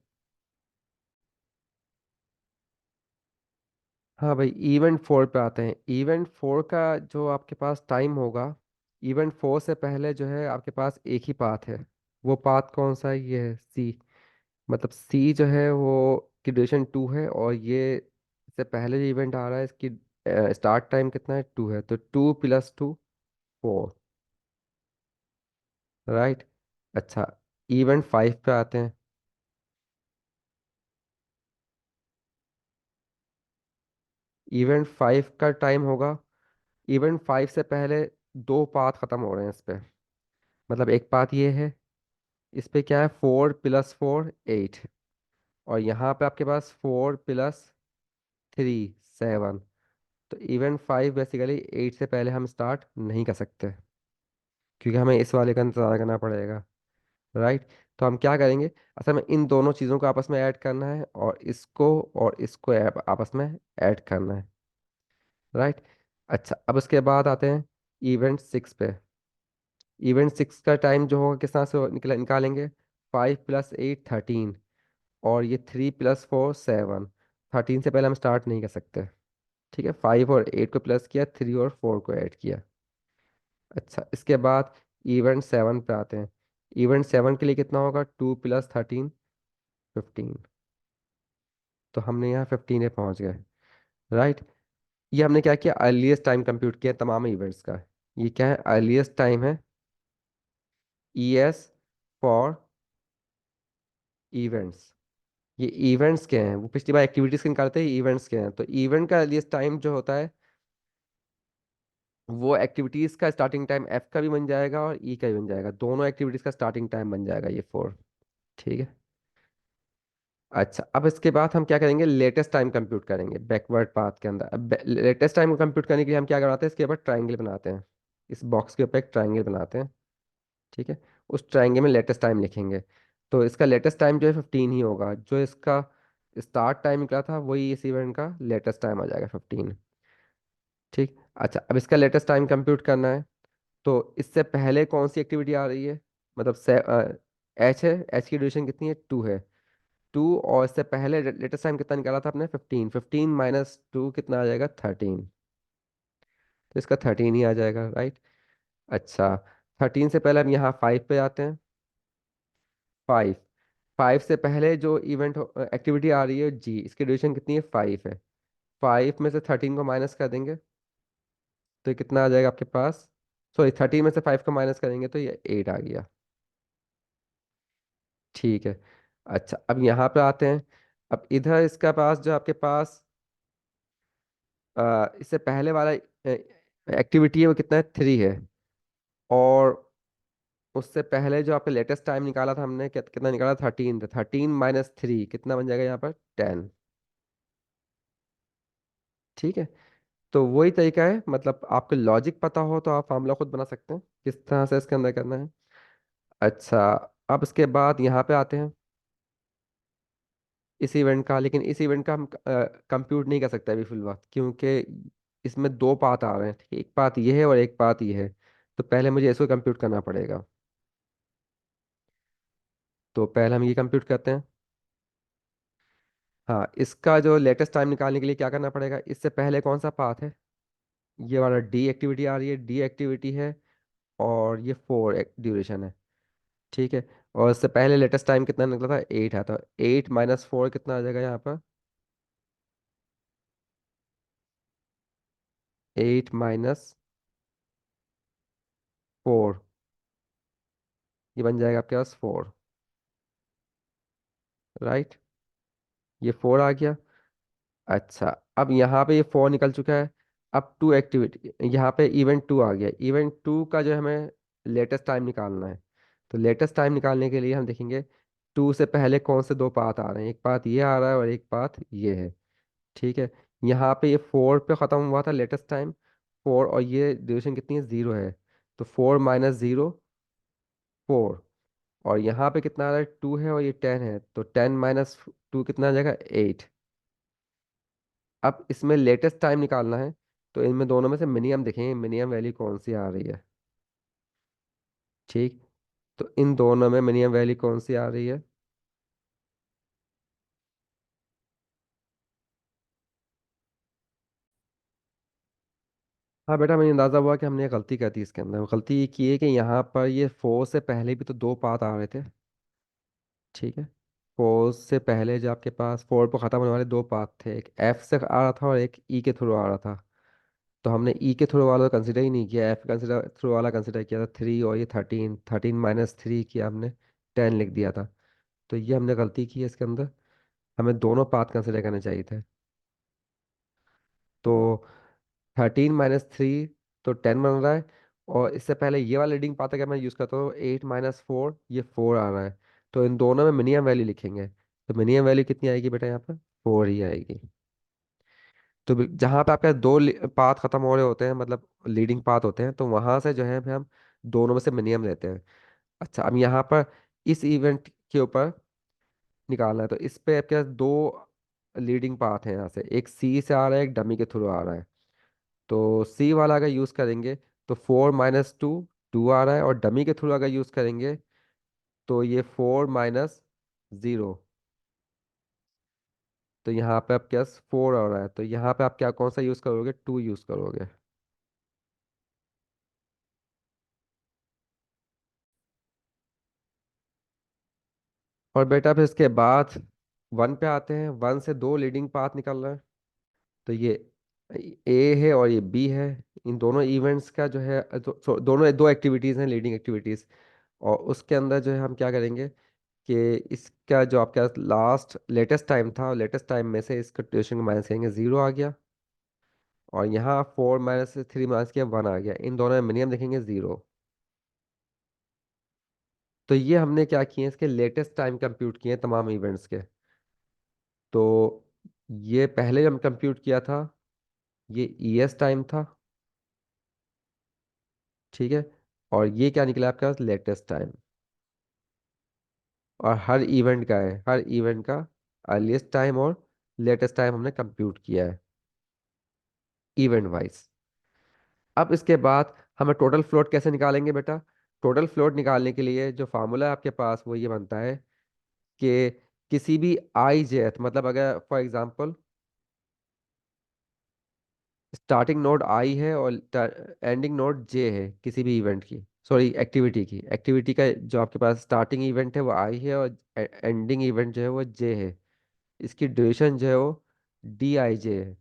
हाँ भाई, इवेंट 4 पे आते हैं। इवेंट 4 का जो आपके पास टाइम होगा, इवेंट 4 से पहले जो है आपके पास एक ही पाथ है। वो पाथ कौन सा है, ये है सी। मतलब सी जो है वो की ड्यूरेशन 2 है, और ये इससे पहले जो इवेंट आ रहा है इसकी स्टार्ट टाइम कितना है, 2 है। तो 2 + 2 4, राइट। अच्छा, इवेंट 5 पे आते हैं। इवेंट 5 का टाइम होगा, इवेंट 5 से पहले दो पाथ खत्म हो रहे हैं इस पे। मतलब एक पाथ ये है, इस पे क्या है, 4 + 4 8। और यहाँ पे आपके पास 4 + 3 7। तो इवेंट 5 बेसिकली 8 से पहले हम स्टार्ट नहीं कर सकते, क्योंकि हमें इस वाले का इंतजार करना पड़ेगा। राइट, तो हम क्या करेंगे, असल में इन दोनों चीज़ों को आपस में ऐड करना है, और इसको आपस में ऐड करना है। राइट। अच्छा, अब उसके बाद आते हैं इवेंट 6 पे। इवेंट 6 का टाइम जो होगा किस तरह से निकालेंगे, 5 + 8 13। और ये 3 + 4 7। 13 से पहले हम स्टार्ट नहीं कर सकते। ठीक है, 5 और 8 को प्लस किया, 3 और 4 को ऐड किया। अच्छा, इसके बाद इवेंट 7 पे आते हैं। इवेंट 7 के लिए कितना होगा, 2 + 13 15। तो हमने यहाँ 15 पे पहुंच गए। राइट, ये हमने क्या किया, अर्लीस्ट टाइम कंप्यूट किया तमाम इवेंट्स का। ये क्या है, अर्लीस्ट टाइम है, ES फॉर इवेंट्स। ये इवेंट्स के हैं, वो पिछली बार एक्टिविटीज के निकालते हैं, इवेंट्स के हैं। तो इवेंट का अर्लीस्ट टाइम जो होता है, वो एक्टिविटीज का स्टार्टिंग टाइम F का भी बन जाएगा और E का भी बन जाएगा। दोनों एक्टिविटीज का स्टार्टिंग टाइम बन जाएगा ये 4। ठीक है। अच्छा, अब इसके बाद हम क्या करेंगे, लेटेस्ट टाइम कंप्यूट करेंगे बैकवर्ड पाथ के अंदर। अब लेटेस्ट टाइम को कंप्यूट करने के लिए हम क्या बनाते हैं, इसके ऊपर ट्राइंगल बनाते हैं। इस बॉक्स के ऊपर एक ट्राइंगल बनाते हैं। ठीक है, उस ट्राइंगल में लेटेस्ट टाइम लिखेंगे। तो इसका लेटेस्ट टाइम जो है 15 ही होगा। जो इसका स्टार्ट टाइम निकला था वही इस इवेंट का लेटेस्ट टाइम आ जाएगा, 15। ठीक। अच्छा, अब इसका लेटेस्ट टाइम कंप्यूट करना है। तो इससे पहले कौन सी एक्टिविटी आ रही है, मतलब H है, H की ड्यूरेशन कितनी है, 2 है। 2, और इससे पहले लेटेस्ट टाइम कितना निकाला था आपने, 15। 15 - 2 कितना आ जाएगा, 13। तो इसका 13 ही आ जाएगा, राइट। अच्छा, 13 से पहले हम यहाँ 5 पे आते हैं। 5, 5 से पहले जो इवेंट एक्टिविटी आ रही है जी, इसकी ड्यूरेशन कितनी है, 5 है। 5 में से 13 को माइनस कर देंगे तो ये कितना आ जाएगा आपके पास, सॉरी 13 में से 5 को माइनस करेंगे तो ये 8 आ गया। ठीक है। अच्छा, अब यहाँ पे आते हैं। अब इधर इसका पास जो आपके पास इससे पहले वाला एक्टिविटी है वो कितना है, 3 है। और उससे पहले जो आपका लेटेस्ट टाइम निकाला था हमने, कितना निकाला, 13 था। 13 - 3 कितना बन जाएगा यहाँ पर, 10। ठीक है। तो वही तरीका है, मतलब आपको लॉजिक पता हो तो आप फार्मूला खुद बना सकते हैं किस तरह से इसके अंदर करना है। अच्छा, अब इसके बाद यहाँ पे आते हैं इस इवेंट का। लेकिन इस इवेंट का हम कंप्यूट नहीं कर सकते अभी फिलहाल, क्योंकि इसमें दो पाथ आ रहे हैं, ठीक है? एक पाथ ये है और एक पाथ ये है। तो पहले मुझे इसको कंप्यूट करना पड़ेगा। तो पहले हम ये कंप्यूट करते हैं। हाँ, इसका जो लेटेस्ट टाइम निकालने के लिए क्या करना पड़ेगा, इससे पहले कौन सा पाथ है, ये वाला डी एक्टिविटी आ रही है, डी एक्टिविटी है। और ये 4 ड्यूरेशन है। ठीक है। और इससे पहले लेटेस्ट टाइम कितना निकला था, 8 है। तो 8 - 4 कितना आ जाएगा यहाँ पर, 8 - 4, ये बन जाएगा आपके पास 4, राइट। ये 4 आ गया। अच्छा, अब यहाँ पे ये 4 निकल चुका है। अब 2 एक्टिविटी, यहाँ पे इवेंट 2 आ गया। इवेंट 2 का जो हमें लेटेस्ट टाइम निकालना है। तो लेटेस्ट टाइम निकालने के लिए हम देखेंगे 2 से पहले कौन से दो पाथ आ रहे हैं। एक पाथ ये आ रहा है और एक पाथ ये है। ठीक है। यहाँ पे ये 4 पे ख़त्म हुआ था लेटेस्ट टाइम, 4, और ये ड्यूरेशन कितनी है, 0 है। तो 4 - 0, 4। और यहाँ पे कितना आ रहा है, 2 है और ये 10 है। तो 10 - 2 कितना आ जाएगा, 8। अब इसमें लेटेस्ट टाइम निकालना है। तो इनमें दोनों में से मिनिमम देखेंगे, मिनिमम वैल्यू कौन सी आ रही है। ठीक। तो इन दोनों में मिनिमम वैल्यू कौन सी आ रही है। हाँ बेटा, मुझे अंदाजा हुआ कि हमने ये गलती कर दी इसके अंदर। गलती ये की है कि यहाँ पर ये 4 से पहले भी तो दो पाथ आ रहे थे। ठीक है। 4 से पहले जो आपके पास 4 पर ख़त्म होने वाले दो पाथ थे, एक एफ से आ रहा था और एक ई के थ्रू आ रहा था। तो हमने ई के थ्रू वाला कंसिडर ही नहीं किया, एफ कंसिडर थ्रू वाला कंसिडर किया था, 3 और ये 13। 13 - 3 किया हमने, 10 लिख दिया था। तो ये हमने गलती की है इसके अंदर। हमें दोनों पाथ कंसिडर करने चाहिए थे। तो 13 - 3 तो 10 बन रहा है। और इससे पहले ये वाला रीडिंग पाथ अगर मैं यूज़ करता हूँ, 8 - 4, ये 4 आ रहा है। तो इन दोनों में मिनिमम वैल्यू लिखेंगे। तो मिनिमम वैल्यू कितनी आएगी बेटा, यहाँ पर 4 ही आएगी। तो जहाँ पे आपका दो पाथ खत्म हो रहे होते हैं, मतलब लीडिंग पाथ होते हैं, तो वहां से जो है फिर हम दोनों में से मिनिमम लेते हैं। अच्छा, अब यहाँ पर इस इवेंट के ऊपर निकालना है। तो इस पे आपके पास दो लीडिंग पाथ हैं, यहाँ से एक सी से आ रहा है, एक डमी के थ्रू आ रहा है। तो सी वाला अगर यूज़ करेंगे तो 4 - 2, 2 आ रहा है। और डमी के थ्रू अगर यूज़ करेंगे तो ये 4 - 0, तो यहाँ पे आपके पास 4 आ रहा है। तो यहाँ पे आप क्या कौन सा यूज़ करोगे, 2 यूज़ करोगे। और बेटा फिर इसके बाद 1 पे आते हैं। 1 से दो लीडिंग पाथ निकल रहा है। तो ये ए है और ये बी है। इन दोनों इवेंट्स का जो है दोनों दो एक्टिविटीज़ हैं, लीडिंग एक्टिविटीज़। और उसके अंदर जो है हम क्या करेंगे कि इसका जो आपका लास्ट लेटेस्ट टाइम था, लेटेस्ट टाइम में से इसका ट्यूशन को माइनस करेंगे, 0 आ गया। और यहाँ 4 - 3 माइनस किया, 1 आ गया। इन दोनों में मिनिमम देखेंगे, 0। तो ये हमने क्या किए, इसके लेटेस्ट टाइम कंप्यूट किए हैं तमाम इवेंट्स के। तो ये पहले हम कंप्यूट किया था, ये ईएस टाइम था। ठीक है। और ये क्या निकला आपके पास, लेटेस्ट टाइम। और हर इवेंट का है, हर इवेंट का अर्लीस्ट टाइम और लेटेस्ट टाइम हमने कंप्यूट किया है इवेंट वाइज। अब इसके बाद हमें टोटल फ्लोट कैसे निकालेंगे बेटा। टोटल फ्लोट निकालने के लिए जो फार्मूला है आपके पास वो ये बनता है कि किसी भी आई जेथ, मतलब अगर फॉर एग्जांपल स्टार्टिंग नोड आई है और एंडिंग नोड जे है किसी भी इवेंट की, सॉरी एक्टिविटी का जो आपके पास स्टार्टिंग इवेंट है वो आई है और एंडिंग इवेंट जो है वो जे है। इसकी ड्यूरेशन जो है वो डी आई जे है।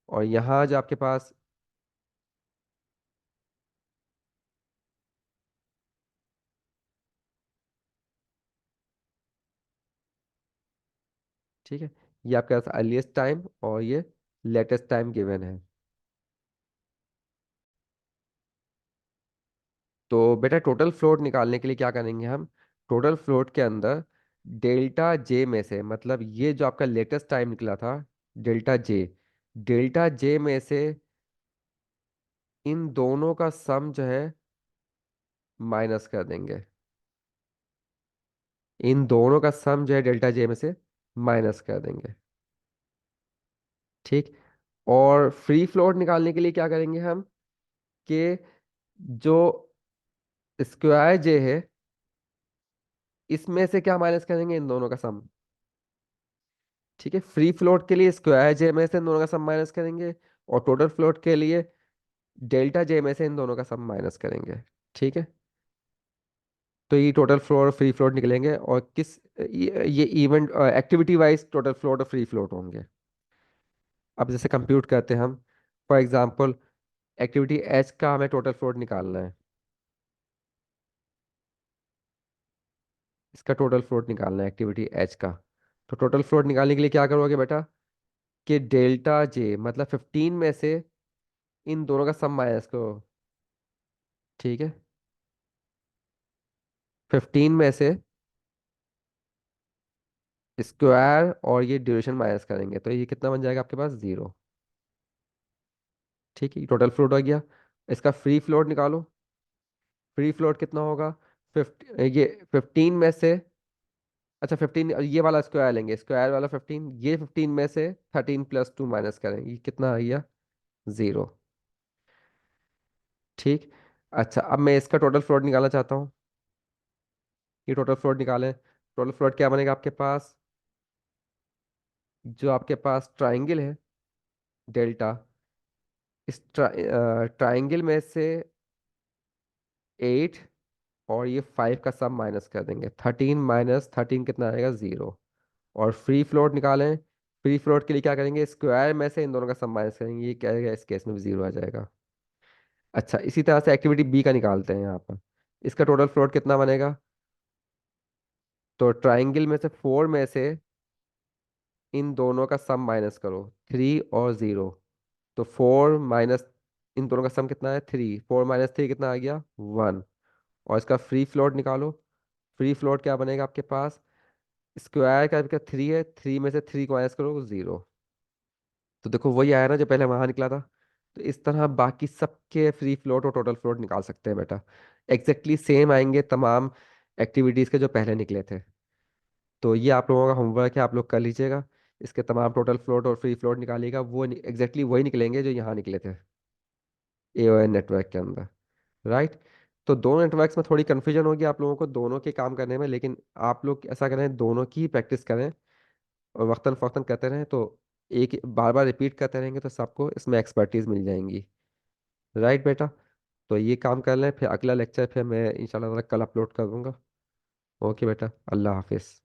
और यहाँ जो आपके पास, ठीक है, ये आपके पास अर्लीस्ट टाइम और ये लेटेस्ट टाइम गिवन है। तो बेटा टोटल फ्लोट निकालने के लिए क्या करेंगे हम? टोटल फ्लोट के अंदर डेल्टा जे में से, मतलब ये जो आपका लेटेस्ट टाइम निकला था, डेल्टा जे, डेल्टा जे में से इन दोनों का सम जो है माइनस कर देंगे। इन दोनों का सम जो है डेल्टा जे में से माइनस कर देंगे। ठीक। और फ्री फ्लोट निकालने के लिए क्या करेंगे हम? कि जो स्क्वायर जे है इसमें से क्या माइनस करेंगे? इन दोनों का सम। ठीक है, फ्री फ्लोट के लिए स्क्वायर जे में से इन दोनों का सम माइनस करेंगे, और टोटल फ्लोट के लिए डेल्टा जे में से इन दोनों का सम माइनस करेंगे। ठीक है। तो ये टोटल फ्लोट और फ्री फ्लोट निकलेंगे, और ये event activity wise total float और फ्री फ्लोट होंगे। अब जैसे कंप्यूट करते हैं हम, फॉर एग्जांपल एक्टिविटी एच का हमें टोटल फ्लोट निकालना है। इसका टोटल फ्लोट निकालना है एक्टिविटी एच का। तो टोटल फ्लोट निकालने के लिए क्या करोगे बेटा? कि डेल्टा जे मतलब 15 में से इन दोनों का सम माइनस करो। ठीक है, 15 में से स्क्वायर और ये ड्यूरेशन माइनस करेंगे तो ये कितना बन जाएगा आपके पास? 0। ठीक है, टोटल फ्लोट हो गया। इसका फ्री फ्लोट निकालो। फ्री फ्लोट कितना होगा? 15 में से, अच्छा 15 ये वाला स्क्वायर लेंगे, स्क्वायर वाला 15, ये 15 में से 13 + 2 माइनस करेंगे, ये कितना आ गया? 0। ठीक। अच्छा, अब मैं इसका टोटल फ्लोट निकालना चाहता हूँ। ये टोटल फ्लोट निकालें। टोटल फ्लोट क्या बनेगा आपके पास? जो आपके पास ट्राइंगल है डेल्टा, इस ट्राइंगल में से 8 और ये 5 का सम माइनस कर देंगे, 13 - 13 कितना आएगा? 0। और फ्री फ्लोट निकालें। फ्री फ्लोट के लिए क्या करेंगे? स्क्वायर में से इन दोनों का सम माइनस करेंगे, ये क्या आएगा? इस केस में भी 0 आ जाएगा। अच्छा, इसी तरह से एक्टिविटी बी का निकालते हैं यहाँ पर। इसका टोटल फ्लोट कितना बनेगा? तो ट्राइंगल में से 4 में से इन दोनों का सम माइनस करो, 3 और 0। तो 4 - इन दोनों का सम कितना है? 3। 4 - 3 कितना आ गया? 1। और इसका फ्री फ्लोट निकालो। फ्री फ्लोट क्या बनेगा आपके पास? स्क्वायर का 3 है, 3 में से 3 को माइनस करो, 0। तो देखो वही आया ना जो पहले वहां निकला था। तो इस तरह बाकी सबके फ्री फ्लोट और टोटल फ्लोट निकाल सकते हैं बेटा। एग्जैक्टली सेम आएंगे तमाम एक्टिविटीज के जो पहले निकले थे। तो ये आप लोगों का होमवर्क है, आप लोग कर लीजिएगा। इसके तमाम टोटल फ्लोट और फ्री फ्लोट निकालिएगा, वो एग्जैक्टली वही निकलेंगे जो यहाँ निकले थे एओएन नेटवर्क के अंदर। राइट। तो दोनों नेटवर्क्स में थोड़ी कन्फ्यूजन होगी आप लोगों को दोनों के काम करने में, लेकिन आप लोग ऐसा करें, दोनों की प्रैक्टिस करें और वक्तन फक्तन करते रहें, तो एक बार बार रिपीट करते रहेंगे तो सबको इसमें एक्सपर्टीज मिल जाएंगी। राइट बेटा। तो ये काम कर लें, फिर अगला लेक्चर फिर मैं इंशाल्लाह ताला कल अपलोड कर दूंगा। ओके बेटा, अल्लाह हाफिज़।